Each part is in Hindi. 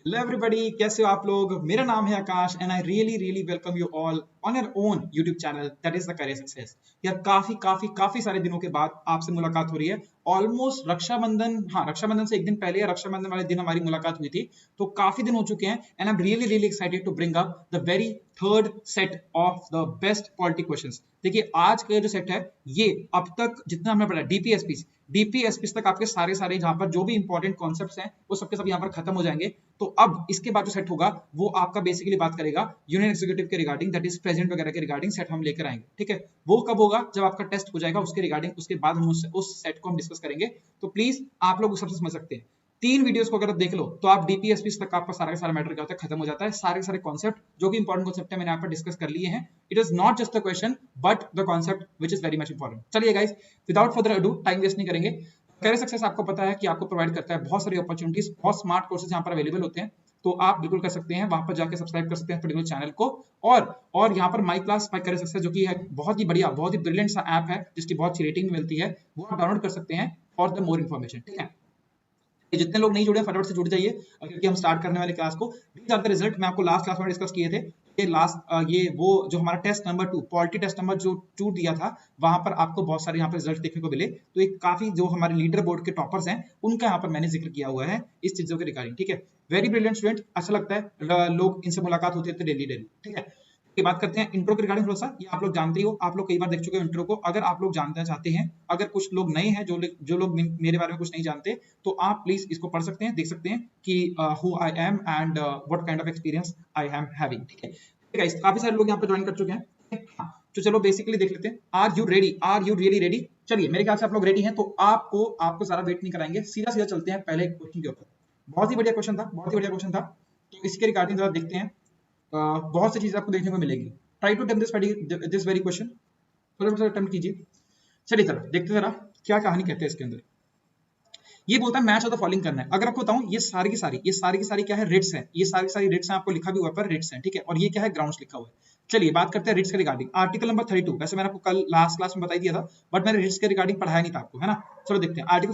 हेलो एवरीबॉडी, कैसे हो आप लोग। मेरा नाम है Akash and I really really welcome you all on your own YouTube channel that is the career success. यार काफी काफी काफी सारे दिनों के बाद आपसे मुलाकात हो रही है। ऑलमोस्ट रक्षाबंधन, हाँ रक्षाबंधन से एक दिन पहले या रक्षाबंधन वाले दिन हमारी मुलाकात हुई थी। तो काफी दिन हो चुके हैं and I am really really excited to bring up the very third set of the best polity questions. देखिए आज का जो सेट है ये अब तक जितना हमें पढ़ा डीपीएसपी तक आपके सारे सारे जहां पर जो भी इंपॉर्टेंट कॉन्सेप्ट्स हैं वो सबके सब यहाँ पर खत्म हो जाएंगे। तो अब इसके बाद जो सेट होगा वो आपका बेसिकली बात करेगा यूनियन एग्जीक्यूटिव के रिगार्डिंग, दैट इज प्रेसिडेंट वगैरह के रिगार्डिंग सेट हम लेकर आएंगे। ठीक है, वो कब होगा? जब आपका टेस्ट हो जाएगा उसके रिगार्डिंग, उसके बाद हम उस सेट को हम डिस्कस करेंगे। तो प्लीज आप लोग उस सबसे समझ सकते हैं। 3 वीडियोस को अगर आप देख लो तो आप डीपीएसपी तक आपका सारा का सारा मैटर क्या होता है खत्म हो जाता है। सारे सारे कॉन्सेप्ट जो भी इंपॉर्टेंट कॉन्सेप्ट है मैंने यहाँ पर डिस्कस कर लिए हैं। It is not just the question but the concept which is very much important. चलिए guys, without further adieu, time waste नहीं करेंगे। करियर सक्सेस आपको पता है कि आपको प्रोवाइड करता है बहुत सारी अपॉर्चुनिटीज, बहुत स्मार्ट कोर्सेज यहाँ पर अवेलेबल होते हैं। तो आप बिल्कुल कर सकते हैं, वहां पर जाकर सब्सक्राइब कर सकते हैं पर्टिकुलर चैनल को। और यहाँ पर my class my career success जो कि है बहुत ही बढ़िया, बहुत ही ब्रिलियंट सा ऐप है जिसकी बहुत अच्छी रेटिंग मिलती है, वो आप डाउनलोड कर सकते हैं फॉर द मोर इन्फॉर्मेशन। ठीक है, जितने लोग नहीं जुड़े फटाफट से जुड़ जाइए क्योंकि हम स्टार्ट करने वाले क्लास को। रिजल्ट मैं आपको लास्ट क्लास में डिस्कस किए थे। ये वो जो हमारा test number 2 polity test number जो 2 दिया था, वहां पर आपको बहुत सारे यहाँ पर रिजल्ट देखने को मिले। तो एक काफी जो हमारे लीडर बोर्ड के टॉपर्स हैं उनका यहाँ पर मैंने जिक्र किया हुआ है इस चीजों के रिगार्डिंग। ठीक है, वेरी ब्रिलियंट स्टूडेंट, अच्छा लगता है लोग इनसे मुलाकात होती है डेली डेली। ठीक है, की बात करते हैं इंट्रो के रिगार्डिंग थोड़ा सा। ये आप लोग जानते ही हो, आप लोग कई बार देख चुके हो इंट्रो को। अगर आप लोग जानना चाहते हैं, अगर कुछ लोग नए हैं, जो लोग मेरे बारे में कुछ नहीं जानते, तो आप प्लीज इसको पढ़ सकते हैं, देख सकते हैं कि who I am and what kind of experience I am having. ठीक है गाइस, काफी सारे लोग यहाँ पे ज्वाइन कर चुके हैं। हाँ, तो चलो बेसिकली देख लेते हैं। Are you ready? Are you really ready? चलिए मेरे ख्याल से आप लोग रेडी हैं, तो आपको सारा वेट नहीं कराएंगे, सीधा सीधा चलते हैं पहले क्वेश्चन के ऊपर। बहुत ही बढ़िया क्वेश्चन था, बहुत ही बढ़िया क्वेश्चन था। तो इसके रिगार्डिंग जरा देखते हैं। बहुत सी चीजें आपको देखने को मिलेगी। Try to attempt this very question, थोड़ा सा अटेम्प्ट कीजिए। चलिए जरा देखते जरा क्या कहानी कहते हैं इसके अंदर। ये बोलता है मैच ऑफ द फॉलोइंग करना है। अगर आपको बताऊं, ये सारी की सारी क्या है? रिट्स है। ये सारी की सारी रिट्स हैं, आपको लिखा भी हुआ पर रिट्स हैं। ठीक है, और ये क्या है? ग्राउंड्स लिखा हुआ है। चलिए बात करते हैं रिट्स के रिगार्डिंग। आर्टिकल नंबर 32, वैसे मैंने आपको कल लास्ट क्लास में बता दिया था, बट मैंने रिट्स के रिगार्डिंग पढ़ाया नहीं था आपको, है ना। चलो देखते हैं आर्टिकल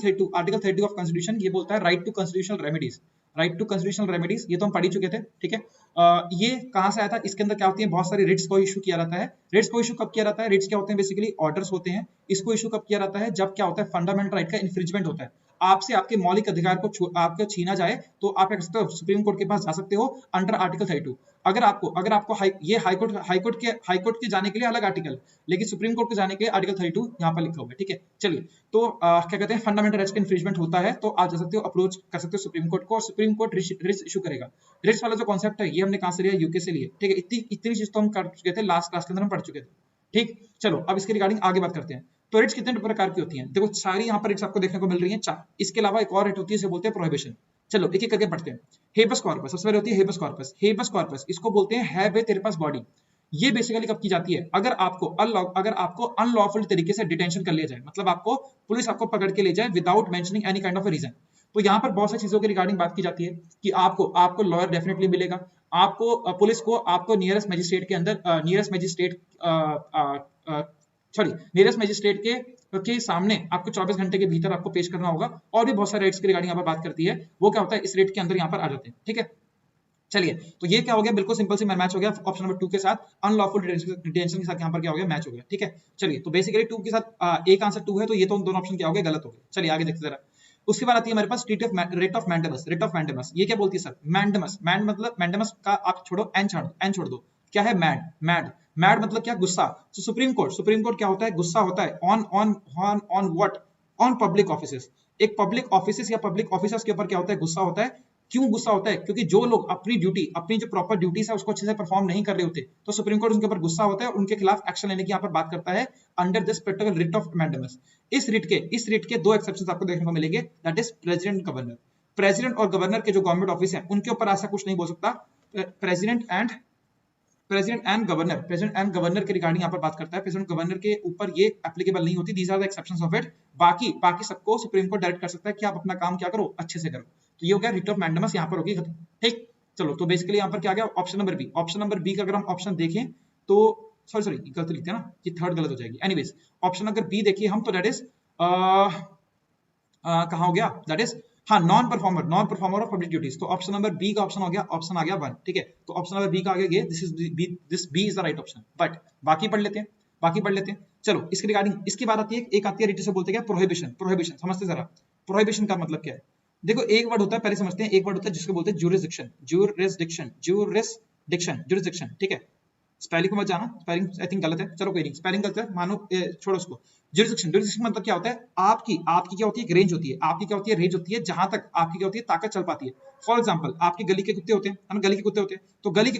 32 ऑफ कॉन्स्टिट्यूशन। ये बोलता है right to constitutional remedies. Right to constitutional remedies, ये तो हम पढ़ ही चुके थे। ठीक है, ये कहां से आया था? इसके अंदर क्या होती है, बहुत सारी रिट्स को इशू किया जाता है। रिट्स को इशू कब किया जाता है? रिट्स क्या होते हैं? बेसिकली ऑर्डर्स होते हैं। इसको इशू कब किया जाता है? जब क्या होता है? फंडामेंटल राइट का इन्फ्रिंजमेंट होता है। आपसे आपके मौलिक अधिकार को आपको छीना जाए तो आप क्या कर सकते हो? सुप्रीम कोर्ट के पास जा सकते हो अंडर आर्टिकल 32। अगर आपको हाईकोर्ट के जाने के लिए अलग आर्टिकल, लेकिन सुप्रीम कोर्ट के जाने के लिए आर्टिकल 32 यहाँ पर लिखा हुआ है। ठीक है, चलिए तो क्या कहते हैं, फंडामेंटल राइट्स का इन्फ्रिंजमेंट होता है तो आप जा सकते हो, अप्रोच कर सकते हो सुप्रीम कोर्ट को, और सुप्रीम कोर्ट रिट्स इशू करेगा। रिट्स वाला जो कॉन्सेप्ट है ये हमने कहां से लिया? यूके से लिए। ठीक है, इतनी चीज तो हम कर चुके थे, लास्ट क्लास के अंदर हम पढ़ चुके थे। ठीक, चलो अब इसके रिगार्डिंग आगे बात करते हैं। तो रिट्स कितने प्रकार की होती हैं? देखो सारी यहाँ पर रिट्स आपको देखने को मिल रही हैं 4। इसके अलावा एक और रिट होती है, इसे बोलते हैं प्रोहिबिशन। चलो एक एक करके पढ़ते हैं। हेबस कॉर्पस सबसे पहले होती है। हेबस कॉर्पस इसको बोलते हैं है वे तेरे पास बॉडी। ये बेसिकली कब की जाती है? अगर आपको अनलॉफुल तरीके से डिटेंशन कर लिया जाए, मतलब आपको पुलिस आपको पकड़ के ले जाए without mentioning any kind of reason. तो यहाँ पर बहुत सारी चीजों के रिगार्डिंग बात की जाती है कि आपको लॉयर डेफिनेटली मिलेगा, आपको पुलिस को आपको नियरेस्ट मजिस्ट्रेट के अंदर नियरेस्ट मजिस्ट्रेट के सामने आपको 24 घंटे के भीतर आपको पेश करना होगा। और भी बहुत सारे रेट्स के रिगार्डिंग यहाँ पर बात करती है, वो क्या होता है इस रेट के अंदर यहाँ पर आ जाते हैं। ठीक है, चलिए तो ये क्या हो गया? बिल्कुल सिंपल से मैच हो गया ऑप्शन नंबर 2 के साथ। अनलॉफुल डिटेंशन के साथ यहाँ पर क्या हो गया? मैच हो गया। ठीक है, चलिए तो बेसिकली 2 के साथ एक आंसर 2 है, तो ये तो दोनों ऑप्शन क्या हो गए? गलत हो गए। चलिए आगे देखते जरा। उसके बाद आती है हमारे पास रेट ऑफ मैंडेमस। ये क्या बोलती है सर? मैंडेमस का आप छोड़ो, एन छोड़ दो। क्या है? मैड मतलब क्या? गुस्सा। तो सुप्रीम कोर्ट क्या होता है? गुस्सा होता है on what? On public offices. एक पब्लिक ऑफिसेस या पब्लिक ऑफिसर्स के ऊपर क्या होता है? गुस्सा होता है। क्यों गुस्सा होता है? क्योंकि जो लोग अपनी जो प्रॉपर ड्यूटीज है उसको अच्छे से परफॉर्म नहीं कर रहे होते, तो सुप्रीम कोर्ट उनके ऊपर गुस्सा होता है और उनके खिलाफ एक्शन लेने की यहाँ पर बात करता है under this particular writ of mandamus. इस रिट के 2 एक्सेप्शंस आपको देखने को मिलेंगे, that is president governor. President और गवर्नर के जो गवर्नमेंट ऑफिस है उनके ऊपर ऐसा कुछ नहीं बोल सकता। प्रेसिडेंट एंड गवर्नर के रिगार्डिंग यहाँ पर बात करता है। प्रेसिडेंट गवर्नर के ऊपर ये एप्लीकेबल नहीं होती। These are the exceptions of it. बाकी सबको सुप्रीम कोर्ट डायरेक्ट कर सकता है कि आप अपना काम क्या करो? अच्छे से करो। तो ये हो गया रिट ऑफ मैंडेमस, यहाँ पर होगी खत्म। ठीक, चलो तो बेसिकली यहाँ पर क्या गया? ऑप्शन नंबर बी का अगर हम ऑप्शन देखें तो सॉरी गलत लिखते हैं ना, ये थर्ड गलत हो जाएगी। एनीवेज ऑप्शन अगर बी देखिए हम, तो दैट इज कहाँ हो गया? दैट इज हाँ, non performer of public duties. तो ऑप्शन नंबर बी का ऑप्शन हो गया, ऑप्शन आ गया 1, ठीक है। तो ऑप्शन नंबर बी का आगे this B is the right option. But बाकी पढ़ लेते हैं, बाकी पढ़ लेते हैं। चलो इसके रिगार्डिंग इसकी बात आती है, एक आती है रिट से बोलते हैं क्या, प्रोहिबिशन। प्रोहिबिशन समझते जरा, प्रोहिबिशन का मतलब क्या है। देखो एक वर्ड होता है, पहले समझते हैं, एक वर्ड होता है जिसको बोलते हैं ज्यूरिसडिक्शन, ज्यूरिसडिक्शन, ज्यूरिसडिक्शन, ज्यूरिसडिक्शन, ठीक है। स्पेलिंग को मत जाना, स्पेलिंग आई थिंक गलत है, चलो कोई नहीं, स्पेलिंग गलत है मानो, छोड़ो उसको। ज्यूरिसडिक्शन, ज्यूरिसडिक्शन मतलब क्या होता है, आपकी आपकी क्या होती है, एक रेंज होती है, आपकी क्या होती है, रेंज होती है, जहां तक आपकी क्या होती है, ताकत चल पाती है। फॉर एग्जांपल आपकी गली के कुत्ते होते हैं, हम गली के कुत्ते होते हैं, तो गली के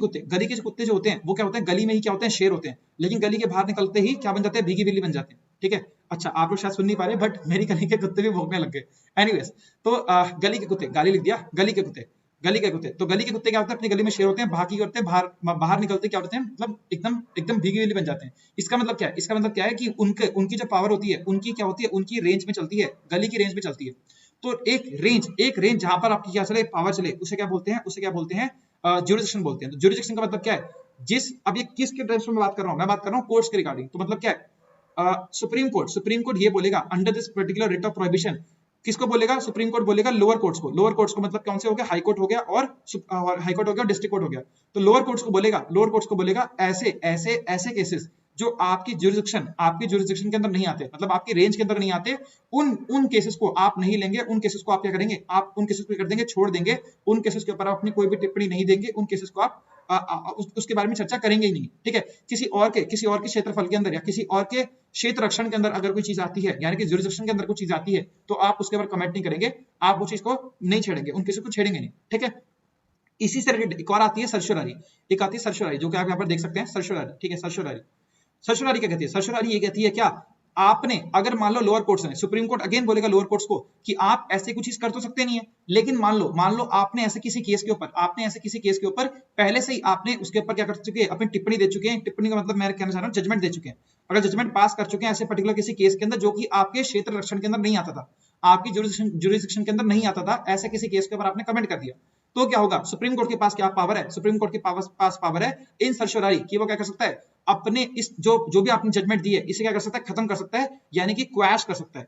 कुत्ते जो होते हैं वो क्या होते हैं, गली में ही क्या होते हैं, शेर होते हैं, लेकिन गली के बाहर निकलते ही क्या बन जाते हैं, भीगी बिल्ली बन जाते हैं, ठीक है। अच्छा आप लोग शायद सुन नहीं पा रहे, बट मेरी गली के कुत्ते भी भौंकने लग गए। एनीवेज, तो गली के कुत्ते, गाली लिख दिया, गली के कुत्ते, गली के कुत्ते। तो गली के कुत्ते क्या होते हैं, अपनी गली में शेर होते हैं, बाकी करते हैं बाहर, बाहर निकलते क्या होते हैं, मतलब एकदम एकदम भीगी बिल्ली बन जाते हैं। इसका मतलब क्या है, इसका मतलब क्या है कि उनकी जो पावर होती है, उनकी क्या होती है, उनकी रेंज में चलती है, गली की रेंज में चलती है। तो एक रेंज जहां पर आपकी क्या चले, पावर चले, उसे क्या बोलते हैं, उसे क्या बोलते हैं, ज्यूरिसडिक्शन बोलते हैं। तो ज्यूरिसडिक्शन का मतलब क्या है, जिस, अब ये किसके टर्म्स में बात कर रहा हूं, मैं बात कर रहा हूं कोर्ट्स के रिगार्डिंग। तो मतलब क्या है, सुप्रीम कोर्ट ये बोलेगा under this particular writ of prohibition, किसको बोलेगा, सुप्रीम कोर्ट बोलेगा लोअर कोर्ट्स को। लोअर कोर्ट्स को मतलब कौन से हो गया, हाई कोर्ट हो गया और हाई कोर्ट हो गया, डिस्ट्रिक्ट कोर्ट हो गया। तो लोअर कोर्ट्स को बोलेगा, लोअर कोर्ट्स को बोलेगा ऐसे ऐसे ऐसे केसेस जो आपकी ज्यूरिसडिक्शन के अंदर नहीं आते, मतलब आपकी रेंज के अंदर नहीं आते, उन केसेस को आप नहीं लेंगे, उन केसेस को आप क्या करेंगे, आप उन केसेस को कर देंगे, छोड़ देंगे, उन केसेस के ऊपर आप अपनी कोई भी टिप्पणी नहीं देंगे, उन केसेस को आप उसके बारे में चर्चा करेंगे ही नहीं, ठीक है। किसी और के क्षेत्रफल के अंदर या किसी और के क्षेत्र रक्षण के अंदर अगर कोई चीज आती है, यानी कि ज्यूरिसडिक्शन के अंदर कोई चीज आती है, तो आप उसके ऊपर कमेंट नहीं करेंगे, आप वो चीज को नहीं छेड़ेंगे, उन केसेस को छेड़ेंगे नहीं, ठीक है। इसी से रिलेटेड एक और आती है सर्शोरारी, एक आती है सर्शोरारी, जो कि आप यहाँ पर देख सकते हैं, सर्शोरारी, ठीक है। सर्शोरारी क्या कहती है, सर्शोरारी ये कहती है क्या, आपने अगर मान लो लोअर कोर्ट्स ने, सुप्रीम कोर्ट अगेन बोलेगा लोअर कोर्ट्स को कि आप ऐसे कुछ चीज कर तो सकते नहीं है, लेकिन मान लो आपने ऐसे किसी केस के ऊपर पहले से ही आपने उसके ऊपर क्या कर चुके हैं, अपनी टिप्पणी दे चुके हैं। टिप्पणी का मतलब मैं कहना चाह रहा हूँ जजमेंट दे चुके हैं। अगर जजमेंट पास कर चुके हैं ऐसे पर्टिकुलर किसी केस के अंदर जो कि आपके क्षेत्र रक्षण के अंदर नहीं आता था, आपकी ज्यूरिसडिक्शन के अंदर नहीं आता था, ऐसे किसी केस के ऊपर आपने कमेंट कर दिया, तो क्या होगा, सुप्रीम कोर्ट के पास क्या पावर है, सुप्रीम कोर्ट के पास पावर है इन सर्शोरारी कि वो क्या कर सकता है, अपने इस जो भी आपने जजमेंट दी है इसे क्या कर सकता है, खत्म कर सकता है, यानी कि क्वैश कर सकता है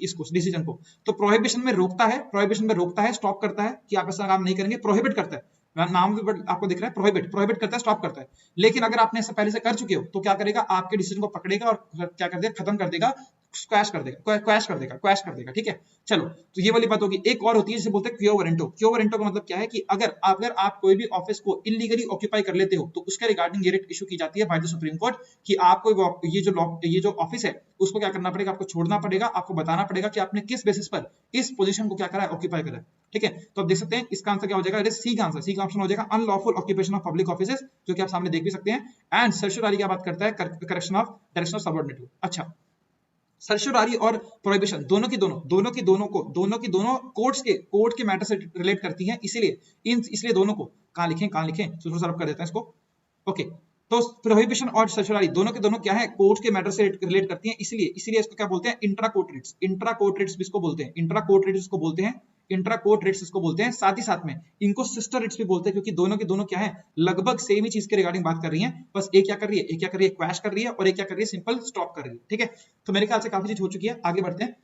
इसको, डिसीजन को। तो प्रोहिबिशन में रोकता है, स्टॉप करता है कि आप ऐसा काम नहीं करेंगे, प्रोहिबिट करता है, नाम भी आपको दिख रहा है, प्रोहिबिट करता है, स्टॉप करता है। लेकिन अगर आपने ऐसा पहले से कर चुके हो तो क्या करेगा, आपके डिसीजन को पकड़ेगा और क्या कर देगा, खत्म कर देगा, क्वैश कर देगा, ठीक है। चलो तो ये वाली बात होगी। एक और होती है जिसे बोलते हैं क्यो वारंटो। क्यो वारंटो का मतलब क्या है कि अगर आप कोई भी ऑफिस को इलीगली ऑक्यूपाई कर लेते हो तो उसके रिगार्डिंग ये रिट इशू की जाती है बाय द सुप्रीम कोर्ट कि आपको ये जो ऑफिस है उसको क्या करना पड़ेगा, आपको छोड़ना पड़ेगा, आपको बताना पड़ेगा कि आपने किस बेसिस पर इस पोजीशन को क्या करा है, ऑक्यूपाई करा है, ठीक है। तो आप देख सकते हैं इसका आंसर क्या हो जाएगा, सी का ऑप्शन हो जाएगा unlawful occupation of public offices, जो कि आप सामने देख भी सकते हैं। एंड सर्शोरारी क्या बात करता है, correction of direction of subordinate. अच्छा, सर्शोरारी और प्रोहिबिशन दोनों की दोनों कोर्ट के मैटर से रिलेट करती हैं, इसलिए दोनों को कहां लिखें थोड़ा सा रब कर देता है इसको। ओके, तो प्रोहिबिशन और सर्शोरारी दोनों के दोनों क्या है, कोर्ट के मैटर से रिलेट करती हैं, इसलिए इसको क्या बोलते हैं, इंट्रा कोर्ट रिट्स इसको बोलते हैं, इंट्रा कोर्ट रिट्स इसको बोलते हैं। साथ ही साथ में इनको सिस्टर रिट्स भी बोलते हैं, क्योंकि दोनों के दोनों क्या है, लगभग सेम ही चीज के रिगार्डिंग बात कर रही हैं, बस एक क्या कर रही है, क्वैश कर रही है, और एक क्या कर रही है, सिंपल स्टॉप कर रही है, ठीक है। तो मेरे ख्याल से काफी चीज हो चुकी है, आगे बढ़ते हैं।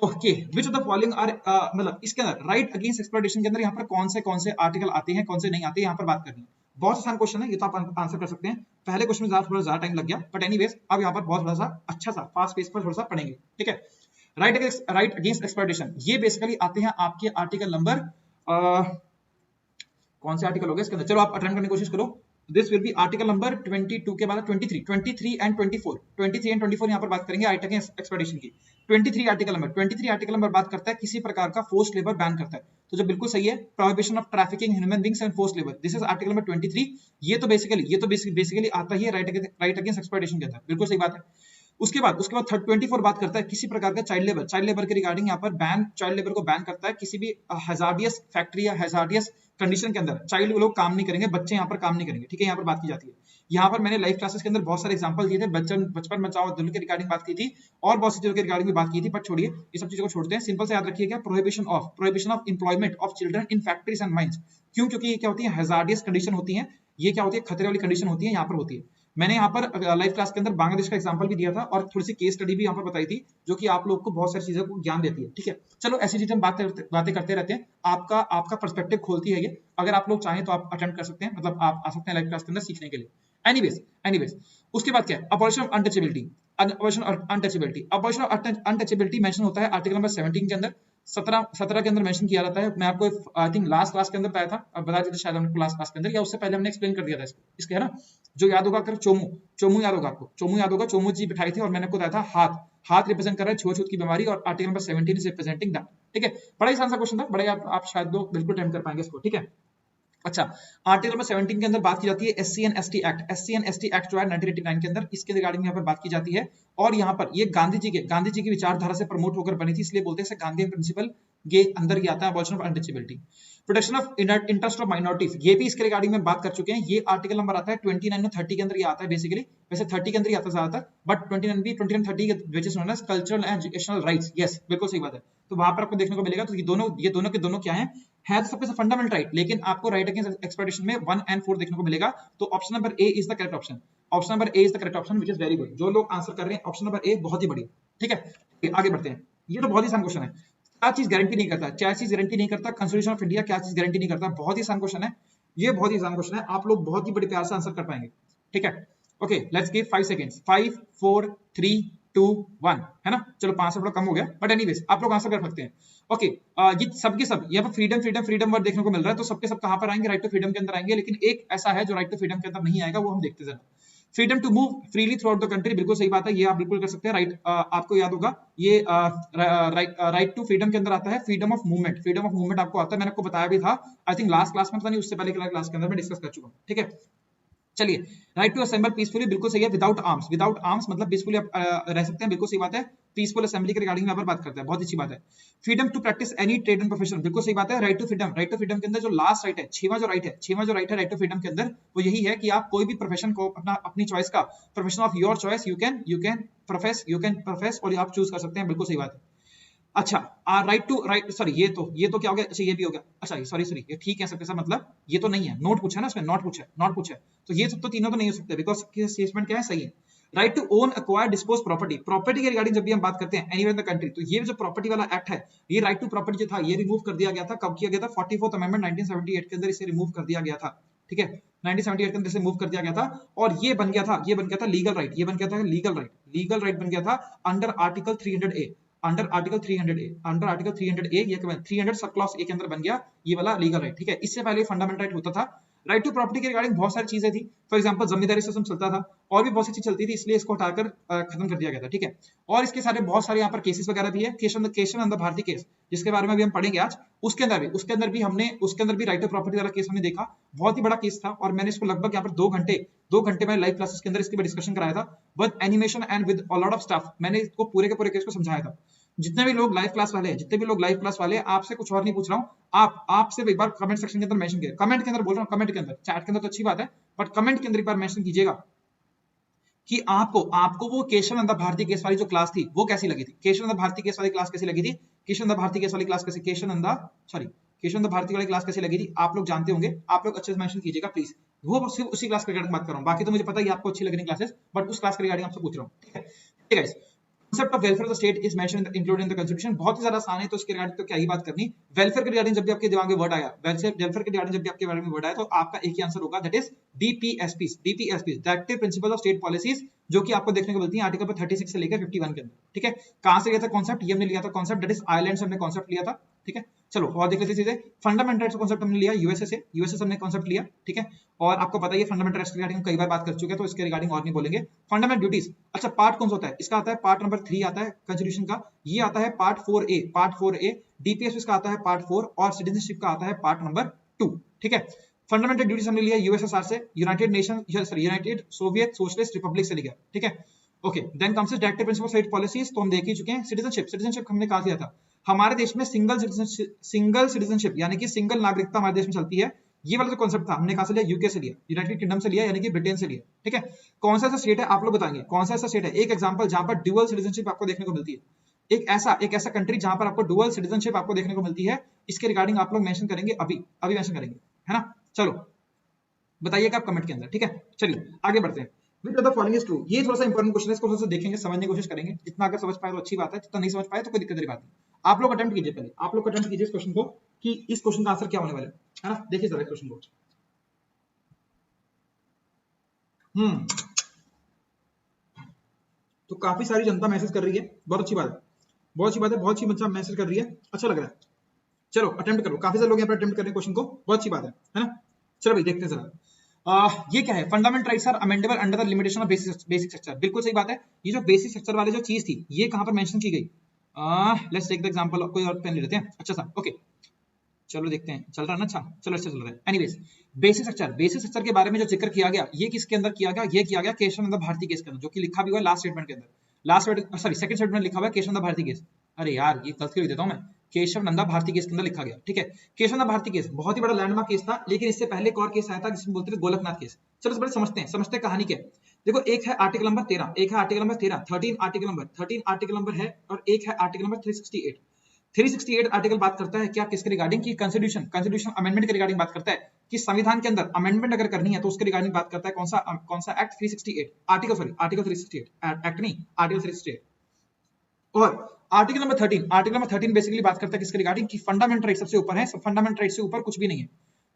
Okay, which of the following are, मतलब इसके अंदर राइट अगेंस्ट एक्सप्लॉइटेशन के अंदर यहाँ पर कौन से आर्टिकल आते हैं, कौन से नहीं आते, यहाँ पर बात करनी है। बहुत आसान क्वेश्चन है ये, तो आप आंसर कर सकते हैं। पहले क्वेश्चन में थोड़ा ज्यादा टाइम लग गया, बट एनीवेज अब यहाँ पर बहुत थोड़ा सा अच्छा सा फास्ट पेस पर थोड़ा सा पढ़ेंगे, ठीक है। राइट अगेंस्ट एक्सप्लॉइटेशन, ये बेसिकली आते हैं आपके आर्टिकल नंबर, कौन से आर्टिकल हो गए इसके अंदर, चलो आप अटेंड करने की कोशिश करो। This will be article number 22 के बाद 23 एंड 24 यहाँ पर बात करेंगे राइट अगेंस्ट एक्सप्लॉइटेशन की। 23 आर्टिकल नंबर बात करता है किसी प्रकार का फोर्स्ड लेबर बैन करता है, तो जो बिल्कुल सही है, prohibition of trafficking human beings and forced labour, this is article number 23। ये तो बेसिकली आता ही है राइट अगेंस्ट एक्सप्लॉइटेशन के अंदर, बिल्कुल सही बात है। उसके बाद 24 बात करता है किसी प्रकार का चाइल्ड लेबर के रिगार्डिंग, यहाँ पर चाइल्ड लेबर को बैन करता है, किसी भी हैजार्डियस फैक्ट्री या हैजार्डियस कंडीशन के अंदर चाइल्ड लोग काम नहीं करेंगे, बच्चे यहाँ पर काम नहीं करेंगे, ठीक है। यहाँ पर बात की जाती है, यहाँ पर मैंने लाइव क्लासेस के अंदर बहुत सारे एग्जांपल दिए थे, बचपन बचाओ दिल के रिगार्डिंग बात की थी, और बहुत सी चीजों के रिगार्डिंग भी बात की थी, बट छोड़िए ये सब चीजों को छोड़ते हैं। सिंपल से याद रखिएगा, prohibition of employment of children in factories and mines. क्यों? क्योंकि ये क्या होती है, हैजार्डियस कंडीशन होती है, ये क्या होती है, खतरे वाली कंडीशन होती है, यहाँ पर होती है। मैंने यहाँ पर लाइव क्लास के अंदर बांग्लादेश का एग्जांपल भी दिया था और थोड़ी सी केस स्टडी भी यहाँ पर बताई थी, जो कि आप लोग को बहुत सारी चीजों को ज्ञान देती है। ठीक है, चलो ऐसी चीजें हम बातें करते रहते हैं, आपका आपका पर्सपेक्टिव खोलती है ये। अगर आप लोग चाहें तो आप अटेंड कर सकते हैं, मतलब आप आ सकते हैं लाइव क्लास के अंदर सीखने के लिए। एनीवेज उसके बाद क्या है, abolition of untouchability. Abolition of untouchability mention होता है आर्टिकल नंबर 17 के अंदर, 17 के अंदर मेंशन किया जाता है। मैं आपको आई थिंक लास्ट क्लास के अंदर बताया था, अब बता दिया था शायद हमको लास्ट क्लास के अंदर, या उससे पहले हमने एक्सप्लेन कर दिया था इसके, है ना। जो याद होगा, अगर चोमू याद होगा आपको, चोमू जी बिठाई थी और मैंने आपको बताया था हाथ रिप्रेजेंट कर रहा है छुआछूत की बीमारी, और article number 17 is representing that. ठीक है, बड़ा ही आसान सा क्वेश्चन था, बड़ा ही आप शायद लोग बिल्कुल अटेम्प्ट कर पाएंगे इसको। ठीक है, अच्छा, आर्टिकल नंबर 17 के अंदर बात की जाती है SC एंड ST एक्ट जो है 1989 के अंदर, इसके रिगार्डिंग यहाँ पर बात की जाती है। और यहाँ पर ये गांधी जी की विचारधारा से प्रमोट होकर बनी थी, इसलिए बोलते हैं गांधी प्रिंसिपल के अंदर ही आता है abolition of untouchability. Protection of interest of minorities, ये भी इसके रिगार्डिंग में बात कर चुके हैं। ये आर्टिकल नंबर आता है 29 और 30 के अंदर ये आता है बेसिकली, वैसे 30 के अंदर ही आता है ज्यादातर, बट 29 30 के which is known as cultural and educational rights. Yes, बिल्कुल सही बात है। तो वहां पर आपको देखने को मिलेगा, तो ये दोनों के दोनों क्या है तो सबसे फंडामेंटल राइट, लेकिन आपको राइट अगेंस्ट एक्सप्लॉयटेशन में 1 and 4 देखने को मिलेगा। तो option number A is the correct option. Option number A is the correct option, which is very good. जो लोग आंसर कर रहे हैं ऑप्शन नंबर ए, बहुत ही बढ़िया। ठीक है, आगे बढ़ते हैं। ये तो बहुत ही आसान क्वेश्चन है। क्या चीज गारंटी नहीं करता, क्या चीज गारंटी नहीं करता कॉन्स्टिट्यूशन ऑफ इंडिया, क्या चीज गारंटी नहीं करता? बहुत ही आसान क्वेश्चन है ये, बहुत ही आसान क्वेश्चन है, आप लोग बहुत ही बड़े प्यार से आंसर कर पाएंगे। ठीक है, ओके, लेट्स गिव 5 सेकंड्स। 5 4 3 2 1, है ना। चलो 5 से थोड़ा कम हो गया, बट एनीवेज आप लोग आंसर कर सकते हैं। ओके, ये सबके सब यहाँ पर फ्रीडम वर्ड देखने को मिल रहा है, तो सबके सब कहां पर आएंगे? राइट टू फ्रीडम के अंदर आएंगे। लेकिन एक ऐसा है जो राइट टू फ्रीडम के अंदर नहीं आएगा, वो हम देखते जरा। Freedom to move freely throughout the country, बिल्कुल सही बात है, ये आप बिल्कुल कर सकते हैं। राइट, आपको याद होगा ये राइट टू फ्रीडम के अंदर आता है freedom of movement. Freedom of movement आपको आता है, मैंने आपको बताया भी था आई थिंक लास्ट क्लास में, पता नहीं उससे पहले क्लास के अंदर मैं डिस्कस कर चुका हूँ। ठीक है, चलिए, राइट टू असेंबल पीसफुली, बिल्कुल सही है। विदाउट आर्म्स मतलब पीसफुली आप रह सकते हैं, बिल्कुल सही बात है। पीसफुल असेंबली के रिगार्डिंग में बात करते हैं, बहुत अच्छी बात है। Freedom to practice any trade and profession, बिल्कुल सही बात है। राइट टू फ्रीडम के अंदर जो लास्ट राइट है, छठवां जो राइट है राइट टू फ्रीडम के अंदर, वो यही है कि आप कोई भी प्रोफेशन को अपनी चॉइस का, profession of your choice you can profess और आप चूज कर सकते हैं, बिल्कुल सही बात है। अच्छा, सॉरी, ये तो क्या हो गया? अच्छा, ये भी हो गया। अच्छा, सॉरी, ये ठीक है सबके सब, मतलब ये तो नहीं है, नोट पूछा ना इसमें, नॉट पूछा है, तो ये सब तो तीनों तो नहीं हो सकते, बिकॉज स्टेटमेंट क्या है? सही है। Right to own acquire dispose property के रिगार्डिंग जब भी हम बात करते हैं एनीवेयर इन द कंट्री, तो ये जो प्रॉपर्टी वाला एक्ट है, ये राइट टू प्रॉपर्टी जो था, ये रिमूव कर दिया गया था। कब किया गया था? 44th अमेंडमेंट 1978 के अंदर इसे रिमूव कर दिया गया था। ठीक है, 1978 के अंदर से मूव कर दिया गया था, और ये बन गया था लीगल राइट। ये बन गया था लीगल राइट बन गया था under article 300A। Under article 300A ये 300 सब क्लॉज ए के अंदर बन गया ये वाला लीगल राइट। ठीक है, इससे पहले फंडामेंटल राइट होता था। राइट टू प्रॉपर्टी के रिगार्डिंग बहुत सारी चीजें थी, फॉर एग्जांपल जमींदारी सिस्टम चलता था, और भी बहुत सी चीज चलती थी, इसलिए इसको हटाकर खत्म कर दिया गया था। ठीक है, और इसके सारे बहुत सारे यहाँ पर केसेस वगैरह भी है। केशव नंदा भारती केस, जिसके बारे में भी हम पढ़ेंगे आज, उसके अंदर भी राइट टू प्रॉपर्टी वाला केस हमने देखा। बहुत ही बड़ा केस था, और मैंने इसको लगभग यहाँ पर 2 घंटे मैंने लाइव क्लासेस के अंदर इसके डिस्कशन कराया था, with animation and with a lot of stuff. मैंने इसको पूरे के पूरे केस को समझाया था। जितने भी लोग लाइव क्लास वाले हैं, आपसे कुछ और नहीं पूछ रहा हूँ, आपसे एक बार कमेंट सेक्शन के अंदर मेंशन कीजिए, कमेंट के अंदर बोल रहा हूँ, कमेंट के अंदर, चैट के अंदर तो अच्छी बात है, बट कमेंट के अंदर एक बार मेंशन कीजिएगा कि आपको वो केशव नंदा भारती केस वाली जो क्लास थी वो कैसी लगी थी। केशव नंदा भारती केस वाली क्लास कैसी लगी थी? केशव नंदा भारती वाली क्लास कैसी लगी थी? आप लोग जानते होंगे, आप लोग अच्छे से मेंशन कीजिएगा प्लीज। वो सिर्फ उसी क्लास के रिगार्डिंग बात कर रहा हूँ, बाकी तो मुझे पता है आपको अच्छी लग रही क्लासेस, बट उस क्लास के रिगार्डिंग आपसे पूछ रहा हूँ। ठीक है guys, concept of welfare of the state is mentioned included in the constitution। बहुत ही ज्यादा आसान है, तो इसके रिगार्डिंग तो क्या ही बात करनी। वेलफेयर के रिगार्डिंग जब भी आपके दिमाग में वर्ड आया, वेलफेयर के रिगार्डिंग जब भी आपके बारे में वर्ड आया, तो आपका एक ही आंसर होगा, that is DPSPs, directive principle of state policies, जो कि आपको देखने को मिलती है आर्टिकल 36 से लेकर 51 के अंदर। ठीक है, कहां से लिया था कॉन्सेप्ट? ये हमने लिया था कॉन्सेप्ट, दैट इज आयरलैंड से हमने कॉन्सेप्ट लिया था। ठीक है, चलो और देख लेते चीजें। फंडामेंटल राइट्स कॉन्सेप्ट हमने लिया यूएसए से हमने कॉन्सेप्ट लिया। ठीक है, और आपको पता है ये फंडामेंटल राइट्स के रिगार्डिंग कई बार बात कर चुके हैं, तो इसके रिगार्डिंग और नहीं बोलेंगे। फंडामेंटल ड्यूटीज, अच्छा पार्ट कौन सा होता है इसका? आता है पार्ट नंबर 3 आता है कॉन्स्टिट्यूशन का, ये आता है पार्ट 4A। डीपीएस का आता है पार्ट 4, और सिटीजनशिप का आता है पार्ट नंबर 2। ठीक है, फंडामेंटल ड्यूटीज हमने लिया यूएसएसआर से, यूनाइटेड सोवियत सोशलिस्ट रिपब्लिक से लिया। ठीक है, okay, then comes directive principle of state policies, तो हम देख ही चुके हैं। सिटीजनशिप हमने कहा दिया था, हमारे देश में सिंगल सिटीजनशिप यानी कि सिंगल नागरिकता हमारे देश में चलती है। ये वाला जो कॉन्सेप्ट था हमने कहां से लिया? यूके से लिया, यूनाइटेड किंगडम से लिया, यानी कि ब्रिटेन से लिया। ठीक है, कौन सा ऐसा स्टेट है आप लोग बताएंगे, कौन सा ऐसा स्टेट है? एक एग्जांपल जहां पर ड्यूअल सिटीजनशिप आपको देखने को मिलती है, एक ऐसा कंट्री जहां पर आपको डुअल सिटीजनशिप आपको देखने को मिलती है, इसके रिगार्डिंग आप लोग मेंशन करेंगे, अभी मेंशन करेंगे, है ना। चलो बताइएगा आप कमेंट के अंदर। ठीक है, चलिए आगे बढ़ते हैं। विच of the following is true. ये थोड़ा सा इंपॉर्टेंट क्वेश्चन है, इसको थोड़ा सा देखेंगे, समझने की कोशिश करेंगे, जितना अगर समझ पाए तो अच्छी बात है, जितना नहीं समझ पाए तो कोई दिक्कत की बात नहीं। आप लोग अटेम्प्ट कीजिए, पहले आप लोग अटेम्प्ट कीजिए इस क्वेश्चन को कि इस क्वेश्चन का आंसर क्या होने वाला है ना। देखिए जरा क्वेश्चन को। तो काफी सारी जनता मैसेज कर रही है, बहुत अच्छी बात है, बहुत अच्छी बात है, बहुत अच्छी जनता मैसेज कर रही है, अच्छा लग रहा है। चलो अटेम्प्ट करो, काफी सारे लोग यहाँ पर अटेम्प्ट कर रहे हैं क्वेश्चन को, बहुत अच्छी बात है ना। चलो भाई देखते हैं जरा। ये क्या है, fundamental rights are amendable under the limitation of basic structure. बिल्कुल सही बात है, ये जो बेसिक स्ट्रक्चर वाली जो चीज थी ये कहां पर मेंशन की गई। लेट्स टेक द एग्जांपल, कोई और पेन ले लेते हैं। अच्छा सा ओके, चलो देखते हैं, चल रहा है ना, अच्छा चलो अच्छा चल रहा है। एनीवेज बेसिक स्ट्रक्चर के बारे में जो जिक्र किया गया, ये किसके अंदर किया गया, ये किया गया केशव नंदा भारती केस के अंदर, जो कि लिखा भी हुआ है लास्ट स्टेटमेंट के अंदर, सॉरी सेकंड स्टेटमेंट में लिखा हुआ है केशव नंदा भारती केस। अरे यार ये गलत कर देता हूं मैं, केशव नंदा भारती केस के अंदर लिखा गया, ठीक है। केशव नंदा भारती केस बहुत ही बड़ा लैंडमार्क केस था, लेकिन इससे पहले एक और केस आया था जिसमें बोलते थे गोलकनाथ केस। चलो बड़े समझते हैं कहानी क्या है। देखो एक है आर्टिकल नंबर 13, एक है आर्टिकल नंबर 13, 13 आर्टिकल नंबर है, और एक है आर्टिकल नंबर 368। 368 आर्टिकल बात करता है क्या, किसके रिगार्डिंग की, कॉन्स्टिट्यूशन अमेंडमेंट के रिगार्डिंग बात करता है कि संविधान के अंदर अमेंडमेंट अगर करनी है तो उसके रिगार्डिंग बात करता है। कौन सा एक्ट, 368 आर्टिकल 368 एक्ट नहीं, आर्टिकल 368। और आर्टिकल नंबर 13 बेसिकली बात करता है किसके रिगार्डिंग की, फंडामेंटल राइट सबसे ऊपर है, फंडामेंटल राइट से ऊपर कुछ भी नहीं है।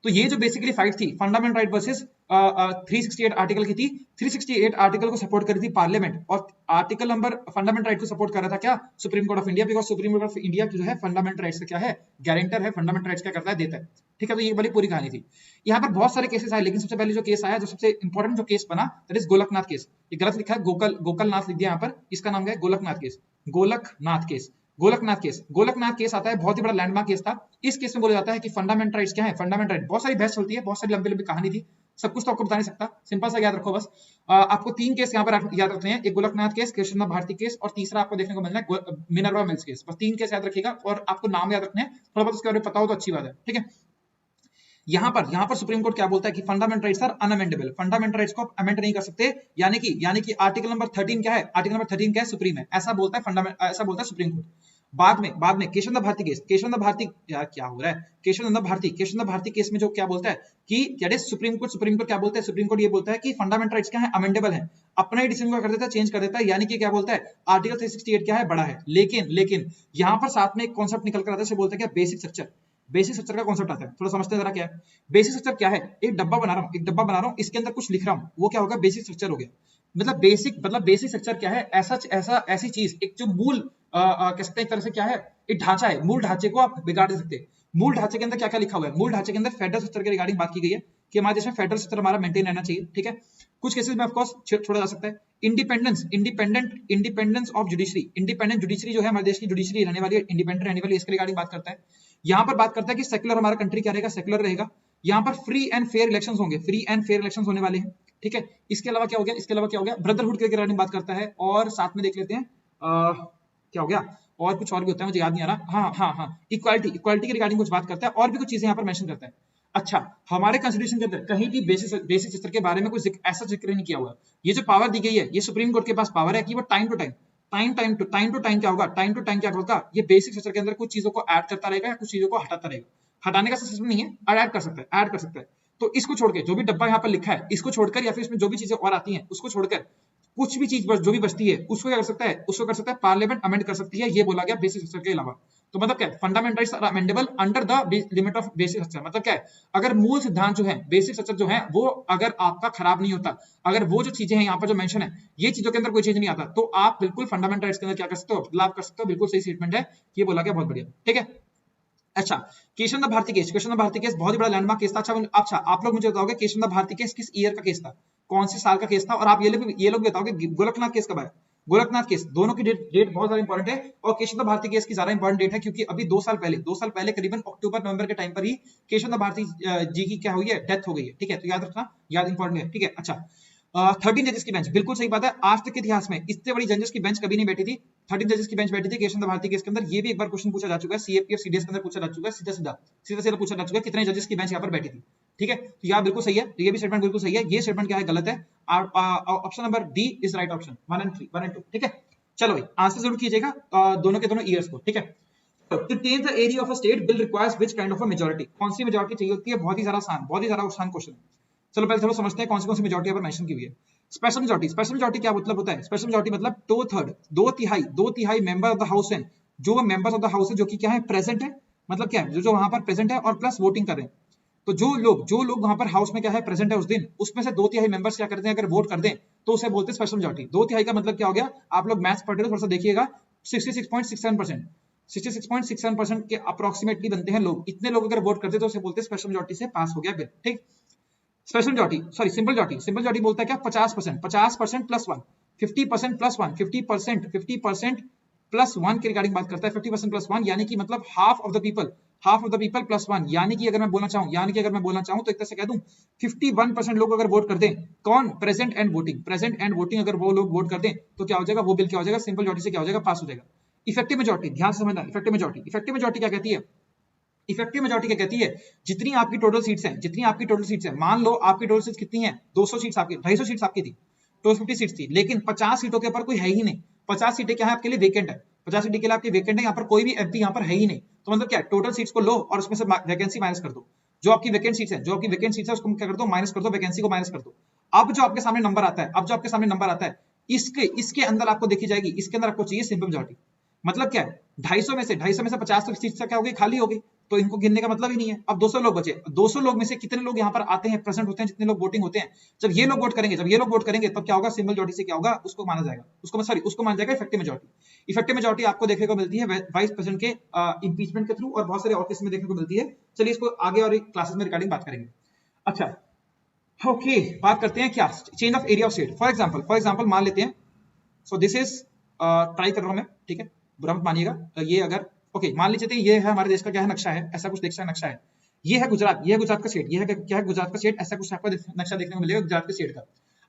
तो ये जो बेसिकली फाइट थी फंडामेंटल राइट वर्सेस 368 आर्टिकल की थी। 368 आर्टिकल को सपोर्ट करी थी पार्लियामेंट, और आर्टिकल नंबर फंडामेंटल राइट को सपोर्ट कर रहा था क्या, supreme court of India, because supreme court of India की जो है फंडामेंटल राइट्स का क्या है, गारंटर है, फंडामेंटल राइट्स क्या करता है, देता है, ठीक है। तो ये वाली पूरी कहानी थी। यहाँ पर बहुत सारे केसेस आए, लेकिन सबसे पहले जो केस आया, जो सबसे इंपॉर्टेंट जो केस बना, दैट इज गोलकनाथ केस। ये गलत लिखा है, गोकलनाथ लिख दिया यहाँ पर, इसका नाम क्या है, गोलकनाथ केस। गोलकनाथ केस आता है, बहुत ही बड़ा लैंडमार्क केस था। इस केस में बोला जाता है कि फंडामेंटल राइट्स क्या है, फंडामेंटल राइट, बहुत सारी बहस चलती है, बहुत सारी लंबी लंबी कहानी थी, सब कुछ तो आपको बता नहीं सकता, सिंपल सा याद रखो बस। आपको 3 केस यहाँ पर याद रखने हैं, एक गोलकनाथ केस, केशव नंदा भारती केस, और तीसरा आपको देखने को मिलना है मिनर्वा मिल्स केस। बस 3 केस याद रखिएगा, और आपको नाम याद रखने हैं, थोड़ा बहुत उसके बारे में पता हो तो अच्छी बात है, ठीक है। यहाँ पर सुप्रीम कोर्ट क्या बोलता है कि fundamental rights are unamendable, fundamental rights को आप अमेंड नहीं कर सकते, यानी कि आर्टिकल नंबर 13 क्या है, आर्टिकल नंबर 13 क्या है, सुप्रीम है, ऐसा बोलता है सुप्रीम कोर्ट। बाद में केशव नंदा भारती केस, यार क्या हो रहा है, केशव नंदा भारती केस में जो क्या बोलता है कि सुप्रीम कोर्ट क्या बोलता है, सुप्रीम कोर्ट ये बोलता है कि फंडामेंटल राइट्स क्या है, अमेंडेबल है, अपना ही डिसीजन कर देता है, चेंज कर देता है, यानी कि क्या बोलता है, आर्टिकल 368 क्या है, बड़ा है। लेकिन यहाँ पर साथ में एक कॉन्सेप्ट निकल कर आता है, बोलता है क्या, बेसिक स्ट्रक्चर का कॉन्सेप्ट आता है, थोड़ा समझते हैं जरा क्या है बेसिक स्ट्रक्चर क्या है। एक डब्बा बना रहा हूं, इसके अंदर कुछ लिख रहा हूं, वो क्या होगा, बेसिक स्ट्रक्चर हो गया। मतलब बेसिक स्ट्रक्चर क्या है, ऐसी चीज, एक जो मूल कह सकते हैं एक तरह से क्या है, एक ढांचा है, मूल ढांचे को आप बिगाड़ नहीं सकते। मूल ढांचे के अंदर क्या क्या लिखा हुआ है, मूल ढांचे के अंदर फेडरल स्ट्रक्चर के रिगार्डिंग बात की गई है कि हमारे देश में फेडरल स्ट्रक्चर हमारा मेंटेन रहना चाहिए, ठीक है। कुछ केसेस में ऑफ कोर्स छोड़ा जा सकता है। Independence of judiciary, independent judiciary जो है हमारे देश की जुडिशरी रहने वाली है, इंडिपेंडेंट रहने वाली है, इसके रिगार्डिंग बात करता है। यहाँ पर बात करता है कि सेक्युलर हमारा कंट्री क्या रहेगा, सेक्युलर रहेगा। यहाँ पर फ्री एंड फेयर इलेक्शंस होंगे, फ्री एंड फेयर इलेक्शंस होने वाले हैं, ठीक है। इसके अलावा क्या हो गया, ब्रदरहुड के रिगार्डिंग बात करता है, और साथ में देख लेते हैं क्या हो गया, और कुछ और भी होता है, मुझे याद नहीं आ रहा, हाँ इक्वालिटी के रिगार्डिंग कुछ बात करता है, और भी कुछ चीजें यहाँ पर मेंशन करता है। अच्छा, हमारे कॉन्स्टिट्यूशन के अंदर कहीं भी बेसिक स्ट्रक्चर के बारे में कोई ऐसा जिक्र नहीं किया हुआ। ये जो पावर दी गई है, ये सुप्रीम कोर्ट के पास पावर है कि वो टाइम टू टाइम क्या होगा, ये बेसिक स्ट्रक्चर के अंदर कुछ चीजों को ऐड करता रहेगा या कुछ चीजों को हटाता रहेगा। हटाने का सिस्टम नहीं है, ऐड कर सकता है। तो इसको छोड़ के जो भी डब्बा यहाँ पर लिखा है, इसको छोड़कर, या फिर इसमें जो भी चीजें और आती हैं उसको छोड़कर कुछ भी चीज जो भी बचती है उसको क्या कर सकता है, पार्लियामेंट अमेंड कर सकती है, ये बोला गया बेसिक स्ट्रक्चर के अलावा। तो मतलब क्या है, fundamental rights are amendable under the limit of basic structure. मतलब क्या है, अगर मूल सिद्धांत जो है, बेसिक स्ट्रक्चर जो है, वो अगर आपका खराब नहीं होता, अगर वो जो चीजें हैं यहाँ पर जो मेंशन है, ये चीजों के अंदर कोई चीज नहीं आता, तो आप बिल्कुल फंडामेंटल राइट्स के अंदर क्या कर सकते हो, बदलाव कर सकते हो। बिल्कुल सही स्टेटमेंट है, ये बोला गया, बहुत बढ़िया, ठीक है। अच्छा, केशव नंदा भारती केस बहुत ही बड़ा लैंडमार्क केस था। अच्छा आप लोग मुझे बताओगे केशव नंदा भारती केस किस ईयर का केस था, कौन से साल का केस था, और आप ये लोग बताओगे गोलकनाथ केस कब आया। गोलकनाथ केस, दोनों की डेट बहुत ज्यादा इंपॉर्टेंट है, और केशव नंदा भारती केस की ज्यादा इंपॉर्टेंट डेट है, क्योंकि अभी 2 साल पहले करीबन अक्टूबर नवंबर के टाइम पर ही केशव नंदा भारती जी की क्या हुई है, डेथ हो गई है, ठीक है। तो याद रखना, याद इंपॉर्टेंट है, ठीक है। अच्छा, 13 जजेस की बेंच, बिल्कुल सही बात है। आज तक के इतिहास में इतने बड़ी जजेस की बेंच कभी नहीं बैठी थी, 13 जजेस की बेंच बैठी थी केशव नंदा भारती केस के अंदर। ये भी एक बार क्वेश्चन पूछा जा चुका है, सीएपीएफ सीडीएस के अंदर पूछा जा चुका है, सीधा पूछा जा चुका है, कितने जजेस की बेंच यहाँ पर बैठी थी, ठीक है। तो यहाँ बिल्कुल सही है, तो ये भी स्टेटमेंट बिल्कुल सही है। ये स्टेटमेंट क्या है, गलत है। Option number D is right option, 1 and 2, ठीक है। चलो भाई आंसर जरूर कीजिएगा दोनों के दोनों ईयर्स को, ठीक है। To change the area of a state bill requires which kind of a majority? कौन सी मेजोरिटी चाहिए होती है, बहुत ही ज्यादा आसान क्वेश्चन। चलो पहले चलो समझते हैं कौन सी मेजॉरिटी यहाँ पर मेंशन की हुई है। स्पेशल मेजॉरिटी क्या मतलब होता है? स्पेशल मेजॉरिटी मतलब 2/3, 2/3 मेंबर ऑफ द हाउस है, जो मेंबर्स ऑफ द हाउस है जो कि क्या है, प्रेजेंट है, मतलब क्या है, जो वहां पर प्रेजेंट है और प्लस वोटिंग कर रहे हैं। तो जो लोग वहां पर हाउस में क्या है प्रेजेंट है उस दिन, उसमें से 2/3 मेंबर्स क्या करते हैं, अगर वोट कर दें तो उसे बोलते हैं स्पेशल मेजॉरिटी। 2/3 का मतलब क्या हो गया, आप लोग मैथ्स पढ़ रहे हो थोड़ा सा देखिएगा, 66.67%, 66.67% के अप्रोक्सीमेटली बनते हैं लोग, इतने लोग अगर वोट करते तो उसे बोलते हैं स्पेशल मेजॉरिटी से पास हो गया बिल, ठीक। Special majority sorry simple majority बोलता है क्या, 50%, 50% प्लस 1, 50% प्लस 1, 50% प्लस 1 के रिगार्डिंग बात करता है, 50% प्लस 1 यानी कि मतलब half of the people plus 1, यानी कि अगर मैं बोलना चाहूं तो एक तरह से कह दूं 51% लोग अगर वोट कर दें, कौन, प्रेजेंट एंड वोटिंग अगर वो लोग वोट कर दें तो क्या हो जाएगा, वो बिल क्या हो जाएगा, सिंपल मेजॉरिटी से क्या हो जाएगा, पास हो जाएगा। इफेक्टिव मेजॉरिटी, ध्यान से समझना, इफेक्टिव मेजॉरिटी क्या कहती है, इफेक्टिव मेजॉरिटी क्या कहती है, जितनी आपकी टोटल सीट्स हैं, मान लो आपकी टोटल सीट्स कितनी है, 200 सीट्स आपकी, 250 सीट्स आपकी थी, 250 सीट्स थी, लेकिन 50 सीटों के ऊपर कोई है ही नहीं, 50 सीटें क्या है आपके लिए वेकेंट है, 50 सीटें के लिए आपकी वेकेंट है, यहाँ पर कोई भी एमपी यहाँ पर है ही नहीं, तो मतलब क्या, टोटल सीट्स को लो और उसमें से वैकेंसी माइनस कर दो, जो आपकी वेकेंट सीट्स है उसको क्या कर दो, माइनस कर दो, वैकेंसी को माइनस कर दो। अब जो आपके सामने नंबर आता है, इसके अंदर आपको देखी जाएगी, इसके अंदर आपको चाहिए सिंपल मेजॉरिटी। मतलब क्या है, 250 में से 50 सीट क्या होगी, खाली होगी, तो इनको गिनने का मतलब ही नहीं है। अब 200 लोग बचे, 200 लोग में से कितने लोग यहाँ पर आते हैं, प्रेजेंट होते हैं, जितने लोग वोटिंग होते हैं, जब ये लोग वोट करेंगे तब क्या होगा, सिंपल मेजॉरिटी से क्या होगा, उसको माना जाएगा, उसको माना जाएगा इफेक्टिव मेजॉरिटी। इफेक्टिव मेजॉरिटी आपको देखने को मिलती है वाइस प्रेसिडेंट के इंपीचमेंट के थ्रू और बहुत सारे और केस में देखने को मिलती है। चलिए इसको आगे और क्लासेस में रिगार्डिंग बात करेंगे। अच्छा ओके, बात करते हैं क्या, change of area of state. For example मान लेते हैं, सो दिस इज ट्राई कर रहा हूं मैं, ठीक है, बुरा मत मानिएगा, ये अगर ओके मान लीजिए ये है हमारे देश का क्या है, नक्शा है, ऐसा कुछ देश का नक्शा है, ये है गुजरात, का स्टेट, ये है क्या है, गुजरात का स्टेट, ऐसा कुछ आपको नक्शा देखने को मिलेगा गुजरात के स्टेट का।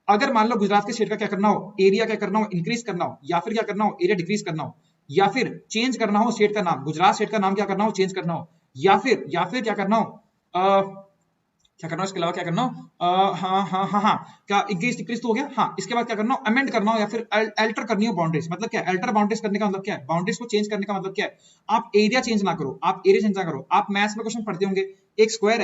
अगर मान लो गुजरात के स्टेट का क्या करना हो, एरिया क्या करना हो, इंक्रीज करना हो, या फिर क्या करना हो, एरिया डिक्रीज करना हो, या फिर चेंज करना हो स्टेट का नाम, गुजरात स्टेट का नाम क्या करना हो, चेंज करना हो, या फिर क्या करना हो, क्या करना हो, इसके अलावा क्या करना हो, हाँ क्या इंक्रीज डिक्रीज तो हो गया, हाँ इसके बाद क्या करना हो, अमेंड करना हो, या फिर अल्टर करनी हो बाउंड्रीज। मतलब क्या है, अल्टर बाउंड्रीज करने का मतलब क्या है, बाउंड्रीज को चेंज करने का मतलब क्या है, आप एरिया चेंज ना करो, आप मैथ्स में क्वेश्चन पढ़ते होंगे, एक स्क्वायर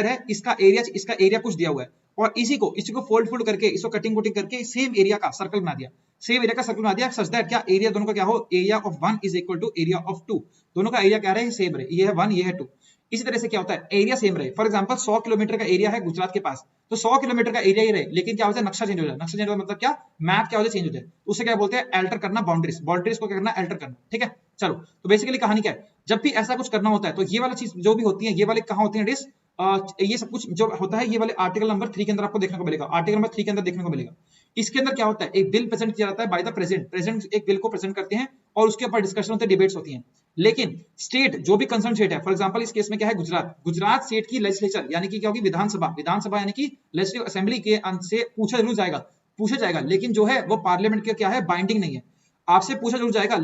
है, इसका एरिया कुछ दिया हुआ है, और इसी को फोल्ड करके, इसको कटिंग करके सेम एरिया का सर्कल बना दिया, सच दैट क्या एरिया दोनों का क्या हो, area of 1 is equal to area of 2, दोनों का एरिया क्या रहे, सेम रहे, ये है 1 ये है 2। इसी तरह से क्या होता है, एरिया सेम रहे, फॉर एग्जांपल 100 किलोमीटर का एरिया है गुजरात के पास, तो 100 किलोमीटर का एरिया ही रहे, लेकिन क्या होता है, नक्शा चेंज हो जाए, मतलब क्या, मैप क्या हो जाए, चेंज हो जाए, उसे क्या बोलते हैं, अल्टर करना बाउंड्रीज को क्या करना, अल्टर करना, ठीक है। चलो तो बेसिकली कहानी क्या है, जब भी ऐसा कुछ करना होता है तो ये वाला चीज जो भी होती है, ये वाले कहां होती है डिस, ये सब कुछ जो होता है, ये वाले आर्टिकल नंबर 3 के अंदर आपको देखने को मिलेगा, आर्टिकल नंबर 3 के अंदर देखने को मिलेगा। इसके अंदर क्या होता है, एक बिल प्रेजेंट किया जाता है बाय द प्रेजेंट एक बिल को प्रेजेंट करते हैं और उसके ऊपर डिस्कशन होते हैं, डिबेट्स होती हैं। लेकिन स्टेट जो भी कंसर्न स्टेट है, फॉर एग्जांपल इस केस में क्या है, गुजरात स्टेट की लेजिस्लेचर यानी कि क्या होगी, विधानसभा यानी कि लेजिस्लेटिव असेंबली के अंत से पूछा जाएगा, लेकिन जो है वो पार्लियामेंट के क्या है, बाइंडिंग नहीं है, आपसे पूछा जरूर जाएगा,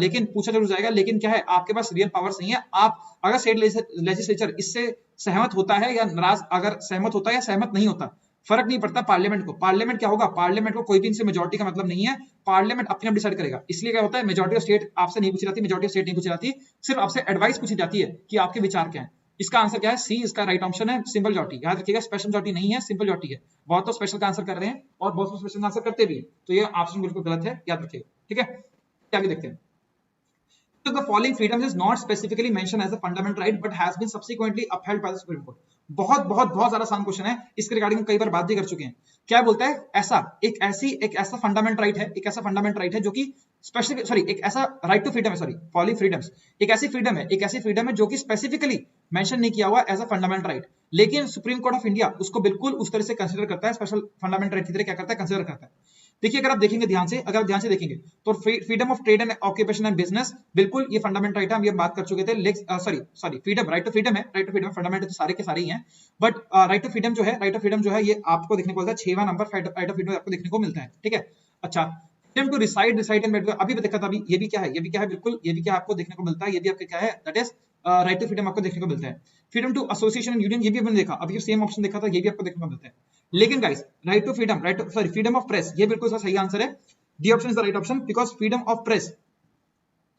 लेकिन क्या है, आपके पास रियल पावर्स नहीं है। आप अगर स्टेट लेजिस्लेचर इससे सहमत होता है या नाराज, अगर सहमत होता है या सहमत नहीं होता, फर्क नहीं पड़ता पार्लियामेंट क्या होगा, पार्लियामेंट को कोई भी इनसे मेजॉरिटी का मतलब नहीं है, पार्लियामेंट अपने आप डिसाइड करेगा। इसलिए क्या होता है, मेजॉरिटी ऑफ स्टेट आपसे नहीं पूछी जाती, सिर्फ आपसे एडवाइस पूछी जाती है कि आपके विचार क्या है। इसका आंसर क्या है, सी इसका राइट ऑप्शन है, सिंपल मेजॉरिटी। याद रखिएगा, स्पेशल मेजॉरिटी नहीं है, सिंपल मेजॉरिटी है। बहुत तो स्पेशल का आंसर कर रहे हैं और बहुत स्पेशल का आंसर करते भी है, तो ये ऑप्शन बिल्कुल गलत है, याद रखिएगा, ठीक है। आगे देखते हैं, तो the following freedoms is not specifically mentioned as a fundamental right but has been subsequently upheld by the Supreme Court। बहुत ज्यादा आसान क्वेश्चन है, इसके रिगार्डिंग कई बार बात भी कर चुके हैं। क्या बोलता है, एक ऐसा फंडामेंटल राइट है जो कि स्पेसिफिक एक ऐसा राइट टू फ्रीडम है, फॉलोइंग फ्रीडम्स, एक ऐसी फ्रीडम है जो कि स्पेसिफिकली मेंशन नहीं किया हुआ एज अ फंडामेंटल राइट, लेकिन सुप्रीम कोर्ट ऑफ इंडिया उसको बिल्कुल उस तरह से कंसीडर करता है, स्पेशल फंडामेंटल राइट की तरह क्या करता है, कंसीडर करता है। देखिए अगर आप देखेंगे ध्यान से देखेंगे तो freedom of trade and occupation and business, बिल्कुल ये फंडामेंटल राइट है, हम ये बात कर चुके थे। Sorry freedom, right to freedom fundamental तो सारे के सारे ही हैं, बट राइट टू फ्रीडम जो है ये आपको देखने को मिलता है 6वां नंबर राइट टू फ्रीडम आपको देखने को मिलता है, ठीक है। अच्छा, फ्रीडम टू रिसाइड एंड अभी देखा था, अभी ये भी क्या है, बिल्कुल ये भी क्या आपको देखने को मिलता है, ये भी आपका क्या है, that is right to freedom आपको देखने को मिलता है। Freedom to association and union, ये भी हमने देखा, अभी सेम ऑप्शन देखा था, ये भी आपको देखने को मिलता है। लेकिन guys right to freedom, freedom of press, ये बिल्कुल सही आंसर है, D option is the right option, because freedom of press,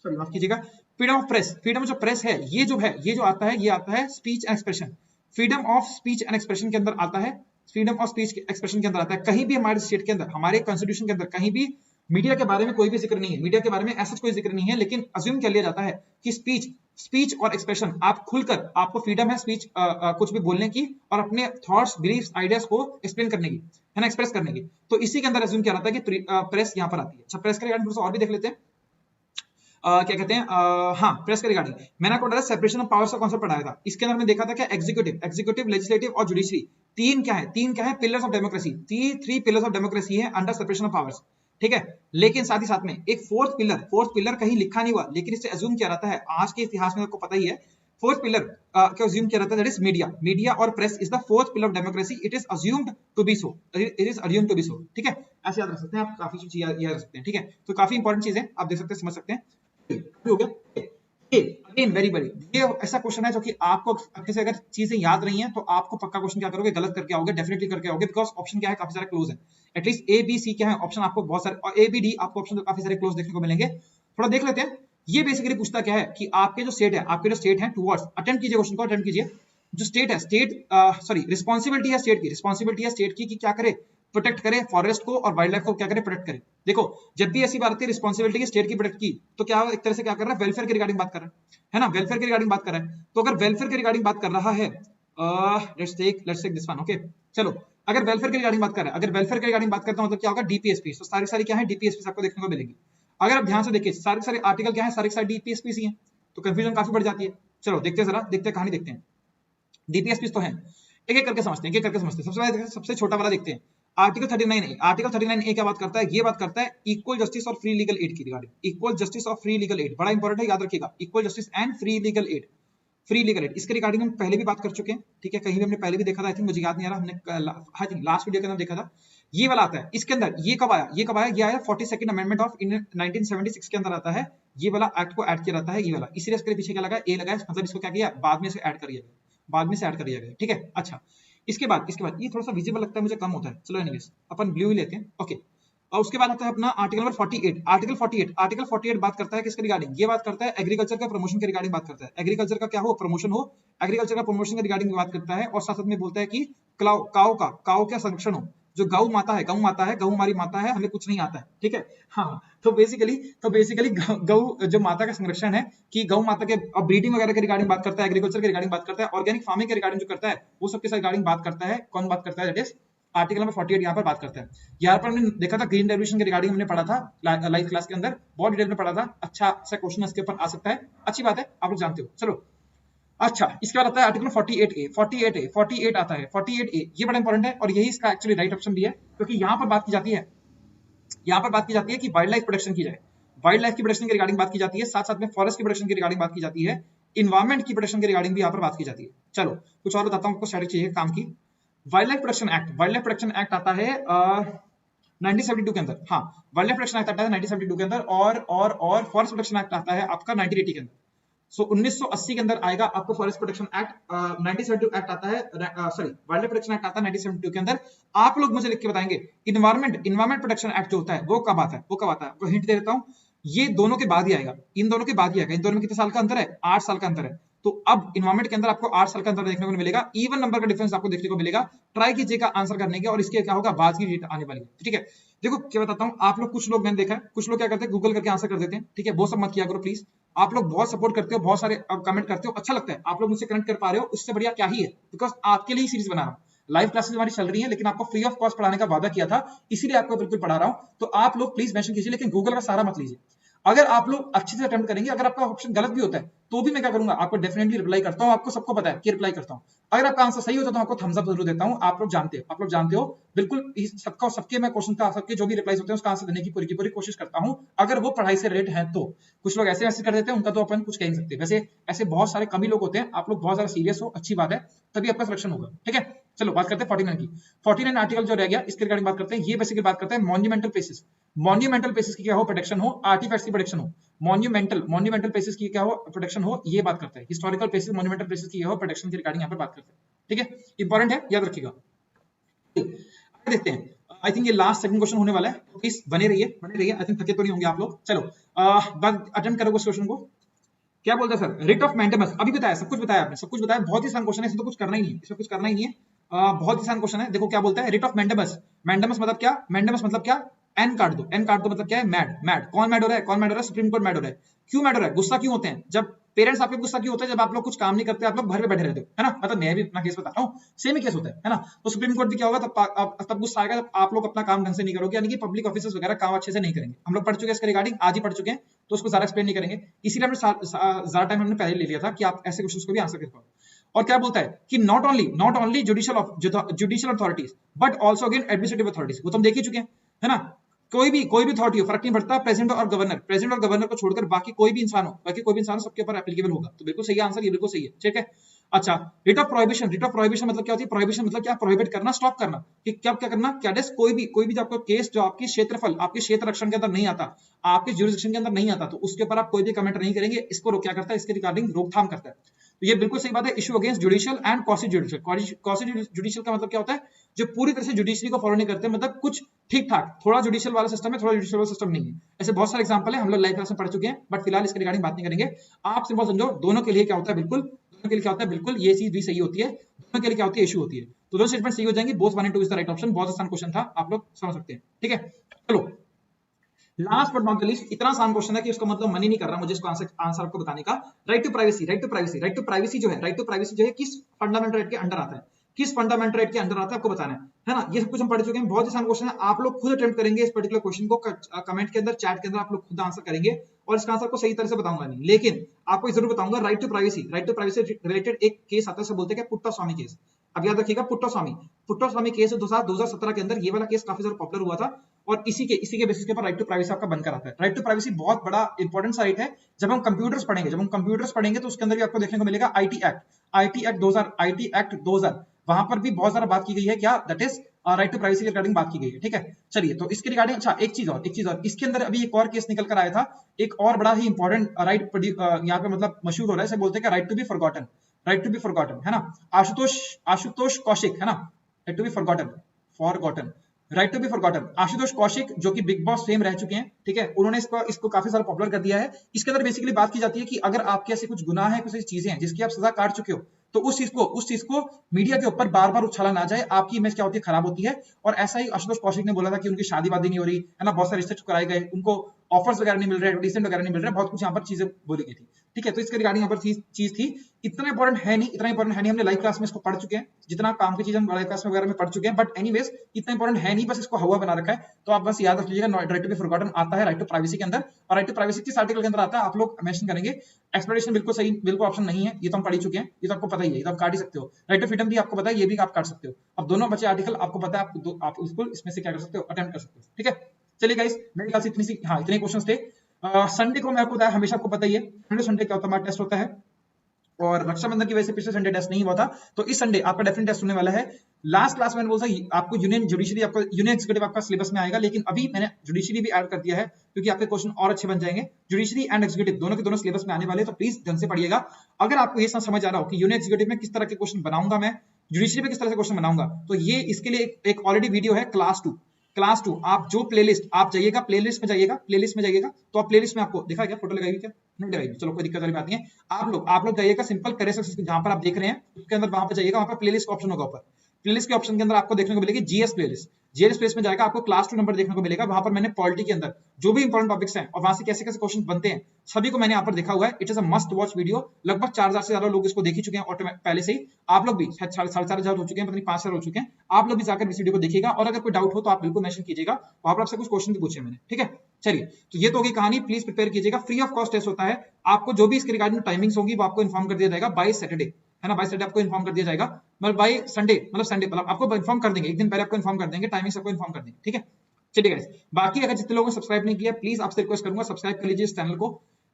sorry माफ कीजिएगा, फ्रीडम जो प्रेस है, ये जो आता है speech and expression, freedom of speech and expression के अंदर आता है फ्रीडम ऑफ स्पीच एक्सप्रेशन के अंदर आता है। कहीं भी हमारे स्टेट के अंदर, हमारे कॉन्स्टिट्यूशन के अंदर कहीं भी मीडिया के बारे में कोई भी जिक्र नहीं है, मीडिया के बारे में ऐसा कोई जिक्र नहीं है, लेकिन अज्यूम कर लिया जाता है कि स्पीच और एक्सप्रेशन, आप खुलकर, आपको फ्रीडम है स्पीच कुछ भी बोलने की और अपने थॉट्स, बिलीफ्स, आइडियाज को एक्सप्लेन करने की, है ना, एक्सप्रेस करने की। तो इसी के अंदर अज्यूम किया जाता है कि प्रेस यहाँ पर आती है। अच्छा, प्रेस के रिगार्डिंग और भी देख लेते हैं। क्या कहते हैं, हाँ, प्रेस के रिगार्डिंग मैंने आपको बताया सेपरेशन ऑफ पावर्स का कॉन्सेप्ट पढ़ाया था। इसके अंदर मैं देखा था क्या, एग्जीक्यूटिव, लेजिस्लेटिव और जुडिशरी, तीन क्या है pillars of democracy. Three pillars of democracy है अंडर सेपरेशन ऑफ पावर्स, ठीक है। लेकिन साथ ही साथ में एक फोर्थ पिलर कहीं लिखा नहीं हुआ, लेकिन इससे अज्यूम किया जाता है, आज के इतिहास में आपको पता ही है, फोर्थ पिलर क्या अज्यूम किया जाता है, दैट इज मीडिया और press is the fourth pillar of democracy. It is assumed to be so, ठीक है। ऐसे याद रख सकते हैं आप, काफी चीज याद रख सकते हैं, ठीक है। तो काफी इंपॉर्टेंट चीज है, आप देख सकते हैं, समझ सकते हैं, हो गया। अगेन वेरी ये ऐसा क्वेश्चन है जो कि आपको अच्छे से अगर चीजें याद रही हैं तो आपको पक्का क्वेश्चन क्या करोगे, गलत करके आओगे, डेफिनेटली करके आओगे, बिकॉज ऑप्शन क्या है, काफी सारे क्लोज है। एटलीस्ट ए बी सी क्या है ऑप्शन, आपको बहुत सारे, और ए बी डी आपको ऑप्शन काफी सारे क्लोज देखने को मिलेंगे। थोड़ा देख लेते हैं। ये बेसिकली पूछता क्या है कि आपके जो स्टेट है टुवर्ड्स, अटेम्प्ट कीजिए क्वेश्चन को, अटेम्प्ट कीजिए। जो स्टेट है, रिस्पॉन्सिबिलिटी है स्टेट की कि क्या करे, प्रोटेक्ट करे फॉरेस्ट को और वाइल्ड लाइफ को, क्या करे, प्रोटेक्ट करे। देखो, जब भी ऐसी बात आती है रिस्पॉन्सिबिलिटी की स्टेट की प्रोटेक्ट की, तो क्या एक तरह से क्या कर रहा है, वेलफेयर के रिगार्डिंग बात कर रहा है ना, वेलफेयर के रिगार्डिंग बात कर रहा है। तो अगर वेलफेयर के रिगार्डिंग बात कर रहा है, let's take this one, okay. चलो, अगर वेलफेयर के रिगार्डिंग बात कर रहा है, अगर वेलफेयर के रिगार्डिंग बात करता हूं, मतलब क्या होगा, डीपीएसपी। तो सारी क्या है, डीपीएसपी आपको देखने को मिलेगी। अगर आप ध्यान से देखिए, सारे आर्टिकल क्या है, सारे डीपीएसपी ही हैं, तो कंफ्यूजन काफी बढ़ जाती है। चलो देखते हैं, जरा देखते हैं, कहानी देखते हैं। डीपीएसपी तो है, एक एक करके समझते हैं, सबसे छोटा वाला देखते हैं। आर्टिकल 39 ए क्या बात करता है, ये बात करता है इक्वल जस्टिस और फ्री लीगल एड की रिगार्डिंग। इक्वल जस्टिस और फ्री लीगल एड बड़ा इंपॉर्टेंट है, याद रखिएगा। Equal justice and free legal aid, इसके रिगार्डिंग हम पहले भी बात कर चुके हैं, ठीक है। कहीं भी हमने पहले भी देखा था, आई थिंक, मुझे याद नहीं आ रहा, हमने आई थिंक लास्ट वीडियो के अंदर देखा था। ये वाला आता है इसके अंदर। ये कब आया, ये आया 42nd अमेंडमेंट ऑफ 1976 के अंदर आता है। ये वाला एक्ट को ऐड किया जाता है, ये वाला। इसीलिए इसके पीछे क्या लगा, ए लगा, मतलब इसको क्या किया, बाद में से ऐड कर दिया गया, ठीक है। अच्छा, इसके बाद ये थोड़ा सा विजिबल लगता है मुझे, कम होता है, चलो एनीवेज अपन ब्लू ही लेते हैं, ओके। और उसके बाद आता है अपना आर्टिकल नंबर 48। आर्टिकल 48 बात करता है किसके रिगार्डिंग, ये बात करता है एग्रीकल्चर का प्रमोशन के रिगार्डिंग बात करता है। एग्रीकल्चर का क्या हो, प्रमोशन हो, एग्रीकल्चर का प्रमोशन के रिगार्डिंग बात करता है। और साथ में बोलता है कि काऊ का संरक्षण हो। जो गौ माता है, गौ हमारी माता है, हमें कुछ नहीं आता है, ठीक है। हाँ, तो बेसिकली गौ जो माता का संरक्षण है, कि गौ माता के ब्रीडिंग वगैरह के रिगार्डिंग बात करता है, एग्रीकल्चर के रिगार्डिंग बात करता है, ऑर्गेनिक फार्मिंग के रिगार्डिंग जो करता है, वो सबके रिगार्डिंग बात करता है। कौन बात करता है, दैट इज आर्टिकल नंबर 48 यहाँ पर बात करता है। यहाँ पर हमने देखा था ग्रीन रेवोल्यूशन के रिगार्डिंग हमने पढ़ा था लाइव क्लास के अंदर, बहुत डिटेल में पढ़ा था। अच्छा सा क्वेश्चन इसके ऊपर आ सकता है, अच्छी बात है, आप लोग जानते हो। चलो, अच्छा, इसके बाद आता है आर्टिकल 48 आता है। 48A ये बड़ा इंपॉर्टेंट है, और यही इसका एक्चुअली राइट ऑप्शन भी है, क्योंकि यहाँ पर बात की जाती है कि वाइल्ड लाइफ प्रोटेक्शन की जाए, वाइल्ड लाइफ की प्रोटेक्शन की रिगार्डिंग बात की जाती है, साथ में फॉरेस्ट की प्रोटेक्शन की रिगार्डिंग बात की जाती है, इन्वायरमेंट की प्रोटेक्शन की रिगार्डिंग भी यहाँ पर बात की जाती है। चलो कुछ और बताता हूँ आपको, स्ट्रेटजी है काम की। वाइल्ड लाइफ प्रोटेक्शन एक्ट आता है 1972 के अंदर। हाँ, वाइल्ड लाइफ प्रोटेक्शन एक्ट आता है 1972 के अंदर, और फॉरेस्ट प्रोटेक्शन एक्ट आता है आपका 1980 के अंदर। सो 1980 के अंदर आएगा आपको फॉरेस्ट प्रोटेक्शन एक्ट, 1972 एक्ट आता है, वाइल्ड लाइफ प्रोटेक्शन एक्ट आता है 1972 के अंदर। आप लोग मुझे लिख के बताएंगे इन्वायरमेंट प्रोटेक्शन एक्ट जो होता है वो कब आता है, आपको हिंट दे देता हूँ, ये दोनों के बाद ही आएगा, इन दोनों में कितने साल का अंतर है, 8 साल का अंतर है। तो अब इन्वायरमेंट के अंदर आपको 8 साल का अंतर देखने को मिलेगा, इवन नंबर का डिफरेंस आपको देखने को मिलेगा। ट्राई कीजिएगा आंसर करने के, और इसके क्या होगा, बाद की डेट आने वाली है, ठीक है। देखो क्या बताता हूँ, आप लोग, कुछ लोग मैंने देखा है, कुछ लोग क्या करते हैं, गूगल करके आंसर कर देते हैं, ठीक है। वो सब मत किया करो प्लीज। आप लोग बहुत सपोर्ट करते हो, बहुत सारे कमेंट करते हो, अच्छा लगता है, आप लोग मुझसे कनेक्ट कर पा रहे हो, उससे बढ़िया क्या ही है, बिकॉज आपके लिए सीरीज बना रहा हूँ। लाइव क्लासेस हमारी चल रही है, लेकिन आपको फ्री ऑफ कॉस्ट पढ़ाने का वादा किया था, इसीलिए आपको बिल्कुल पढ़ा रहा हूँ। तो आप लोग प्लीज मेंशन कीजिए, लेकिन गूगल का सारा मत लीजिए। अगर आप लोग अच्छे से अटेम्प्ट करेंगे, अगर आपका ऑप्शन गलत भी होता है, तो भी मैं क्या करूंगा, आपको डेफिनेटली रिप्लाई करता हूं, आपको सबको पता है कि रिप्लाई करता हूं। अगर आपका आंसर सही होता है तो आपको थम्स अप जरूर देता हूं, आप लोग जानते हो बिल्कुल। सबके मैं क्वेश्चन का, सबके जो भी रिप्लाई होते हैं उसका आंसर देने की पूरी कोशिश करता हूं, अगर वो पढ़ाई से रिलेटेड है तो। कुछ लोग ऐसे मैसेज कर देते हैं, उनका तो अपन कुछ कह नहीं सकते। वैसे ऐसे बहुत सारे कम ही लोग होते हैं, आप लोग बहुत ज्यादा सीरियस हो, अच्छी बात है, तभी आपका सिलेक्शन होगा, ठीक है। चलो बात करते हैं 49 की। 49 आर्टिकल जो रह गया, इसके रिगार्डिंग बात करते हैं। ये बेसिकली बात करते हैं मॉन्यूमेंटल प्लेसेस की क्या हो, प्रोटेक्शन हो, आर्टिफैक्ट्स की प्रोटेक्शन हो, मॉन्यूमेंटल प्लेसेस की क्या हो, प्रोटेक्शन हो, ये बात करते हैं। हिस्टोरिकल प्लेसेस, मॉन्यूमेंटल प्लेसेस की हो, प्रोटेक्शन की रिगार्डिंग यहाँ पर बात करते हैं, ठीक है। इंपॉर्टेंट है, याद रखिएगा। आगे देखते हैं, आई थिंक ये लास्ट सेकंड क्वेश्चन होने वाला है, तो प्लीज बने रहिए। आई थिंक थके तो नहीं होंगे आप लोग। चलो अटेम्प्ट करो उस क्वेश्चन को। क्या बोलता है सर, रिट ऑफ मैंडेमस, अभी बताया, सब कुछ बताया आपने, बहुत ही आसान क्वेश्चन है, इसमें तो कुछ करना ही नहीं है, बहुत आसान क्वेश्चन है, देखो क्या बोलता है, रिट ऑफ मैंडेमस। मैंडेमस मतलब क्या, मैंडेमस मतलब क्या, एन काट दो, एन काट दो मतलब क्या है, मैड। मैड कौन मैड हो रहा है, कौन मैड हो रहा है, सुप्रीम कोर्ट मैड हो रहा है। क्यों मैड हो रहा है, गुस्सा क्यों होते हैं, जब पेरेंट्स आपके गुस्सा क्यों होते हैं, जब आप लोग कुछ काम नहीं करते, आप लोग घर पे बैठे रहते हो, है ना, मतलब मैं भी अपना केस बता रहा हूँ, सेम ही केस होता है ना। तो सुप्रीम कोर्ट भी क्या होगा, तब गुस्सा आएगा जब आप लोग अपना काम ढंग से नहीं करोगे, यानी कि पब्लिक ऑफिसर्स वगैरह काम अच्छे से नहीं करेंगे। हम लोग पढ़ चुके हैं इसके रिगार्डिंग, आज ही पढ़ चुके हैं, तो उसको ज्यादा एक्सप्लेन नहीं करेंगे, इसीलिए हमने ज्यादा टाइम हमने पहले ले लिया था कि आप ऐसे क्वेश्चन को भी आंसर कर पाओ। और क्या बोलता है कि not only judicial authorities but also again administrative authorities, वो तो हम देख ही चुके हैं, है ना। कोई भी अथॉरिटी हो, फर्क नहीं पड़ता, प्रेसिडेंट और गवर्नर को छोड़कर बाकी कोई भी इंसान हो, सबके ऊपर एप्लीकेबल होगा। तो बिल्कुल सही आंसर, ये बिल्कुल सही है, ठीक है। अच्छा, रिट ऑफ प्रोहिबिशन मतलब क्या होती है, प्रोहिबिशन मतलब क्या, प्रोहिबिट करना, स्टॉप करना, कि क्या क्या करना, क्या डेस कोई भी जो आपका केस जो आपकी क्षेत्रफल, आपके क्षेत्र रक्षण के अंदर नहीं आता, आपके ज्यूरिसडिक्शन के अंदर नहीं आता, तो उसके ऊपर आप कोई भी कमेंट नहीं करेंगे। इसको क्या करता है, इसके रिगार्डिंग रोकथाम करता है। तो ये बिल्कुल सही बात है। Issue against judicial and quasi judicial. Quasi judicial का मतलब क्या होता है, जो पूरी तरह से जुडिशरी को फॉलो नहीं करते, मतलब कुछ ठीक ठाक, थोड़ा जुडिशियल वाला सिस्टम है, थोड़ा जुडिशियल वाला सिस्टम नहीं है। ऐसे बहुत सारे एग्जांपल है, हम लोग लाइव क्लास में पढ़ चुके हैं, बट फिलहाल इसके रिगार्डिंग बात नहीं करेंगे। आप सिंपल समझो, दोनों के लिए क्या होता है, बिल्कुल दोनों के लिए क्या होता है, बिल्कुल ये चीज भी सही होती है, दोनों के लिए क्या होती है, इशू होती है। तो दोनों स्टेटमेंट सही हो जाएंगे, both 1 and 2 is the right option. बहुत आसान क्वेश्चन था, आप लोग समझ सकते हैं, ठीक है। चलो, last but not the least, इतना आसान क्वेश्चन है कि उसका मतलब मन ही नहीं कर रहा मुझे इसको आंसर आपको बताने का। राइट टू प्राइवेसी जो है किस फंडामेंटल राइट के अंडर आता है, किस फंडामेंटल राइट के अंदर आता है, आपको बताना है ना। ये सब कुछ हम पढ़ चुके हैं, बहुत आसान क्वेश्चन है। आप लोग खुद अटेम्प्ट करेंगे इस पर्टिकुलर क्वेश्चन को, कमेंट के अंदर, चैट के अंदर आप लोग खुद आंसर करेंगे, और इसका आंसर को सही तरह से बताऊंगा नहीं, लेकिन आपको जरूर बताऊंगा। राइट टू प्राइवेसी रिलेटेड एक केस आता है, बोलते हैं पुट्टास्वामी केस। अब याद रखिएगा, पुट्टास्वामी केस 2017 के अंदर, ये वाला केस काफी ज्यादा पॉपुलर हुआ था, और इसी के बेसिस के ऊपर राइट टू प्राइवेसी आपका बनकर आता है। राइट टू प्राइवेसी बहुत बड़ा इंपॉर्टेंट राइट है। जब हम कंप्यूटर्स पढ़ेंगे तो उसके अंदर भी आपको देखने को मिलेगा आईटी एक्ट 2000, वहां पर भी बहुत ज्यादा बात की गई है, क्या, that is right to privacy के रिगार्डिंग बात की गई है, ठीक है। चलिए, तो इसके रिगार्डिंग, अच्छा, एक चीज और इसके अंदर अभी एक और केस निकल कर आया था, एक और बड़ा ही इंपॉर्टेंट राइट यहाँ पे मतलब मशहूर हो रहा है, इसे बोलते हैं राइट टू बी फॉरगॉटन, है ना। आशुतोष कौशिक, है ना, right to be forgotten right to be forgotten. Ashutosh Kaushik जो कि बिग बॉस फेम रह चुके हैं, ठीक है, उन्होंने इसको काफी सारा पॉपुलर कर दिया है। इसके अंदर बेसिकली बात की जाती है कि अगर आपके ऐसे कुछ गुनाह है, कुछ ऐसी चीजें हैं जिसकी आप सजा काट चुके हो, तो उस चीज को मीडिया के ऊपर बार बार उछाला ना जाए, आपकी इमेज क्या होती है, खराब होती है। और ऐसा ही आशुतोष कौशिक ने बोला था कि उनकी शादी वादी नहीं हो रही है ना, बहुत सारे रिश्ते कराए गए, उनको ऑफर्स वगैरह नहीं मिल रहे, एडवर्टाइजमेंट वगैरह नहीं मिल रहे, बहुत कुछ यहाँ पर चीजें बोली गई थी, ठीक है। तो इसके रिगार्डिंग यहाँ पर चीज थी, इतना इंपॉर्टेंट है नहीं, हमने लाइव क्लास में इसको पढ़ चुके हैं, जितना काम की चीज हम लाइव क्लास वगैरह में पढ़ चुके हैं, बट एनीवेज इतना इंपॉर्टेंट है नहीं, बस इसको हवा बना रखा है। तो आप बस याद रख लीजिएगा, राइट टू बी फॉरगॉटन आता है राइट टू प्राइवेसी के अंदर, और राइट टू प्राइवेसी किस आर्टिकल के अंदर आता है, आप लोग मेंशन करेंगे। एक्सप्लेनेशन बिल्कुल सही, बिल्कुल ऑप्शन नहीं है, ये तो हम पढ़ चुके हैं, ये तो आपको पता ही है, ये तो आप काट ही सकते हो। राइट टू फ्रीडम भी आपको पता है, ये भी आप काट सकते हो। अब दोनों बचे आर्टिकल आपको पता है, आप उसको इसमें से क्या कर सकते हो, अटेम्प्ट कर सकते हो, ठीक है। चलिए गाइस, मेरे ख्याल से इतने क्वेश्चंस थे। संडे को मैं आपको बताया, हमेशा आपको पता ही है, संडे क्या होता है, हमारा टेस्ट होता है, और रक्षाबंधन की वजह से पिछले संडे टेस्ट नहीं हुआ था, तो इस संडे आपका डेफिनेट टेस्ट होने वाला है। लास्ट क्लास में बोला आपको यूनियन एग्जीक्यूटिव आपका सिलेबस में आएगा, लेकिन अभी मैंने जुडिशरी भी ऐड कर दिया है, क्योंकि आपके क्वेश्चन और अच्छे बन जाएंगे। जुडिशरी एंड एग्जीक्यूटिव दोनों के दोनों सिलेबस में आने वाले, तो प्लीज ढंग से पढ़िएगा। अगर आपको ये समझ आ रहा हो कि यूनियन एग्जीक्यूटिव में किस तरह के क्वेश्चन बनाऊंगा मैं, जुडिशरी में किस तरह से क्वेश्चन बनाऊंगा, तो ये इसके लिए एक ऑलरेडी वीडियो है, क्लास टू। आप जो प्लेलिस्ट, आप जाइएगा प्लेलिस्ट में जाइएगा, तो आप प्लेलिस्ट में आपको दिखा गया, फोटो लगाई हुई क्या, नहीं लगाई, चलो कोई दिक्कत वाली बात नहीं है। आप लोग जाइएगा सिंपल करियर सक्सेस, जहां पर आप देख रहे हैं उसके अंदर, वहां पर जाइएगा, वहां पर प्लेलिस्ट का ऑप्शन होगा ऊपर। प्लेलिस्ट के ऑप्शन के अंदर आपको देखने को मिलेगी जीएस प्लेलिस्ट में जाएगा, आपको क्लास 2 नंबर देखने को मिलेगा। वहां पर मैंने पॉलिटी के अंदर जो भी इंपॉर्टेंट टॉपिक्स हैं और वहां से कैसे कैसे क्वेश्चन बनते हैं, सभी को मैंने यहाँ पर देखा हुआ है। It is a must watch video. लगभग 4000 से ज्यादा लोग इसको देख ही चुके हैं और पहले से ही। आप लोग भी 4,500 हो चुके हैं, पता नहीं 5,000 हो चुके हैं। आप लोग भी जाकर इस वीडियो को देखिएगा, और अगर कोई डाउट हो तो आप बिल्कुल मेंशन कीजिएगा, वहां पर आपसे कुछ क्वेश्चन भी पूछे मैंने, ठीक है। चलिए, तो ये तो होगी कहानी, प्लीज प्रिपेयर कीजिएगा। फ्री ऑफ कॉस्ट टेस्ट होता है, आपको जो भी इसके रिगार्डिंग टाइमिंग्स होगी वो आपको इन्फॉर्म कर दिया जाएगा बाय सैटरडे, है ना, बाय सैटरडे आपको इन्फॉर्म कर दिया जाएगा, मतलब बाय संडे, मतलब आपको इन्फॉर्म कर देंगे, एक दिन पहले आपको इन्फॉर्म कर देंगे, टाइमिंग आपको इन्फॉर्म कर देंगे, ठीक है। चलिए गाइस, बाकी अगर जितने लोगों ने सब्सक्राइब नहीं किया, प्लीज आपसे रिक्वेस्ट करूंगा सब्सक्राइब कर लीजिए इस चैनल को।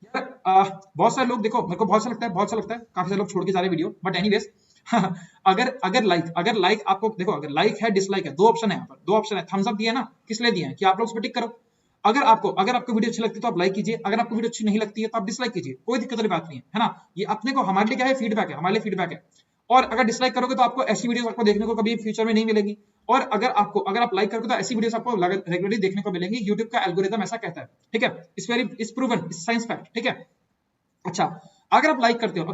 यार बहुत सारे लोग, देखो मेरे को बहुत अच्छा लगता है, काफी सारे लोग छोड़ के जा रहे वीडियो, बट एनीवेज अगर लाइक आपको, देखो अगर लाइक है डिसलाइक है, दो ऑप्शन है यहाँ पर, दो ऑप्शन है। थम्स अप दिया ना, किस लिए दिया है कि आप लोग उस पर टिक करो। अगर आपको वीडियो अच्छी लगती है तो आप लाइक कीजिए, अगर आपको वीडियो अच्छी नहीं लगती है तो आप डिसलाइक कीजिए, कोई दिक्कत वाली बात नहीं है ना। ये अपने को, हमारे लिए क्या है, फीडबैक है, हमारे लिए फीडबैक है। और अगर डिसलाइक करोगे तो आपको ऐसी वीडियोस आपको देखने को कभी फ्यूचर में नहीं मिलेगी, और अगर आप लाइक करोगे तो ऐसी वीडियोस आपको रेगुलरली देखने को मिलेंगी। यूट्यूब का एल्गोरिथम ऐसा कहता है, ठीक है, it's proven, it's science fact, ठीक है। अच्छा, अगर आप लाइक करते हो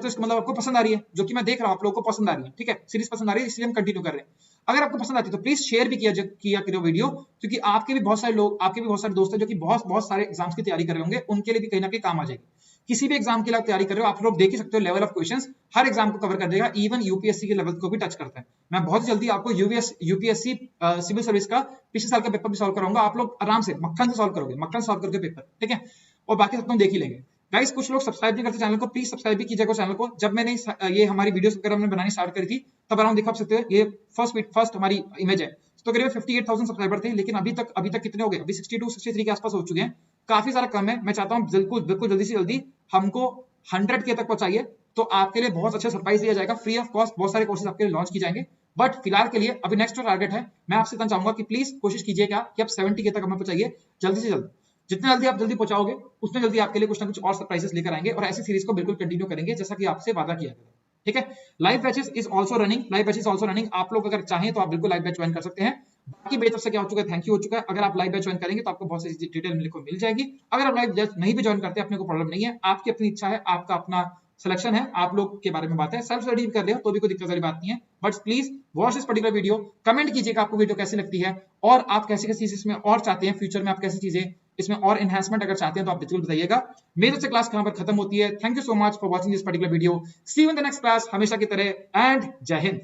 इसका मतलब आपको पसंद आ रही है, जो कि मैं देख रहा हूं आप लोगों को पसंद आ रही है, ठीक है, सीरीज पसंद आ रही है, इसलिए हम कंटिन्यू कर रहे हैं। अगर आपको पसंद आती है तो प्लीज शेयर भी किया करो वीडियो, क्योंकि आपके भी बहुत सारे लोग, आपके भी बहुत सारे दोस्त हैं जो कि बहुत बहुत सारे एग्जाम्स की तैयारी कर रहे होंगे, उनके लिए भी कहीं ना कहीं काम आ जाएगी। किसी भी एग्जाम के लिए आप तैयारी कर रहे हो, आप लोग देख ही सकते हो level of questions her exam को कवर कर देगा, इवन यूपीएससी के लेवल को भी टच करता है। मैं बहुत जल्दी आपको यूपीएससी सिविल सर्विस का पिछले साल का पेपर भी सॉल्व कराऊंगा, आप लोग आराम से मक्खन से सॉल्व करोगे, मक्खन सॉल्व करके पेपर, ठीक है, और बाकी सब तुम देख ही लेंगे। गाइस कुछ लोग सब्सक्राइब नहीं करते चैनल को, प्लीज सब्सक्राइब भी कीजिएगा चैनल को। जब मैंने ये हमारी वीडियोस वगैरह हमने बनानी स्टार्ट करी थी तब अराउंड दिखा सकते हो, ये फर्स्ट हमारी इमेज है, तो करीब 58,000 सब्सक्राइबर थे, लेकिन अभी तक कितने हो गए, अभी 62-63 के आसपास हो चुके हैं, काफी सारा कम है। मैं चाहता हूँ बिल्कुल जल्दी से जल्दी हमको 100 के तक पहुंचाइए, तो आपके लिए बहुत अच्छा सरप्राइज दिया जाएगा, फ्री ऑफ कॉस्ट बहुत सारे कोर्सेज आपके लिए लॉन्च किए जाएंगे। बट फिलहाल के लिए अभी नेक्स्ट टारगेट है, मैं आपसे इतना चाहूंगा कि प्लीज कोशिश कीजिएगा कि आप 70 के तक हमें पहुंचाइए जल्दी से जल्दी। जितने जल्दी आप जल्दी पहुंचाओगे उतने जल्दी आपके लिए कुछ ना कुछ और सरप्राइजेस लेकर आएंगे, और ऐसी सीरीज को बिल्कुल कंटिन्यू करेंगे जैसा कि आपसे वादा किया गया, ठीक है। Live batches is also running, आप लोग अगर चाहें तो आप बिल्कुल लाइव बैच ज्वाइन कर सकते हैं। बाकी मेरी तरफ से क्या हो चुका है, थैंक यू हो चुका है। अगर आप लाइव बैच ज्वाइन करेंगे तो आपको बहुत सी डिटेल मिलने को मिल जाएगी। अगर आप लाइव बैच नहीं भी ज्वाइन करते, अपने को प्रॉब्लम नहीं है, आपकी अपनी इच्छा है, आपका अपना सिलेक्शन है, आप लोग के बारे में बात है, सेल्फ स्टडी कर ले तो भी कोई दिक्कत वाली बात नहीं है। But please watch this particular video, comment कीजिएगा आपको वीडियो कैसी लगती है, और आप कैसी कैसी चीज इसमें और चाहते हैं, फ्यूचर में आप कैसी चीजें इसमें और एनहांसमेंट अगर चाहते हैं तो आप बिल्कुल बताइएगा। मेरे से क्लास कहां पर खत्म होती है। Thank you so much for watching this particular video, see you in the next class, हमेशा की तरह, एंड जय हिंद।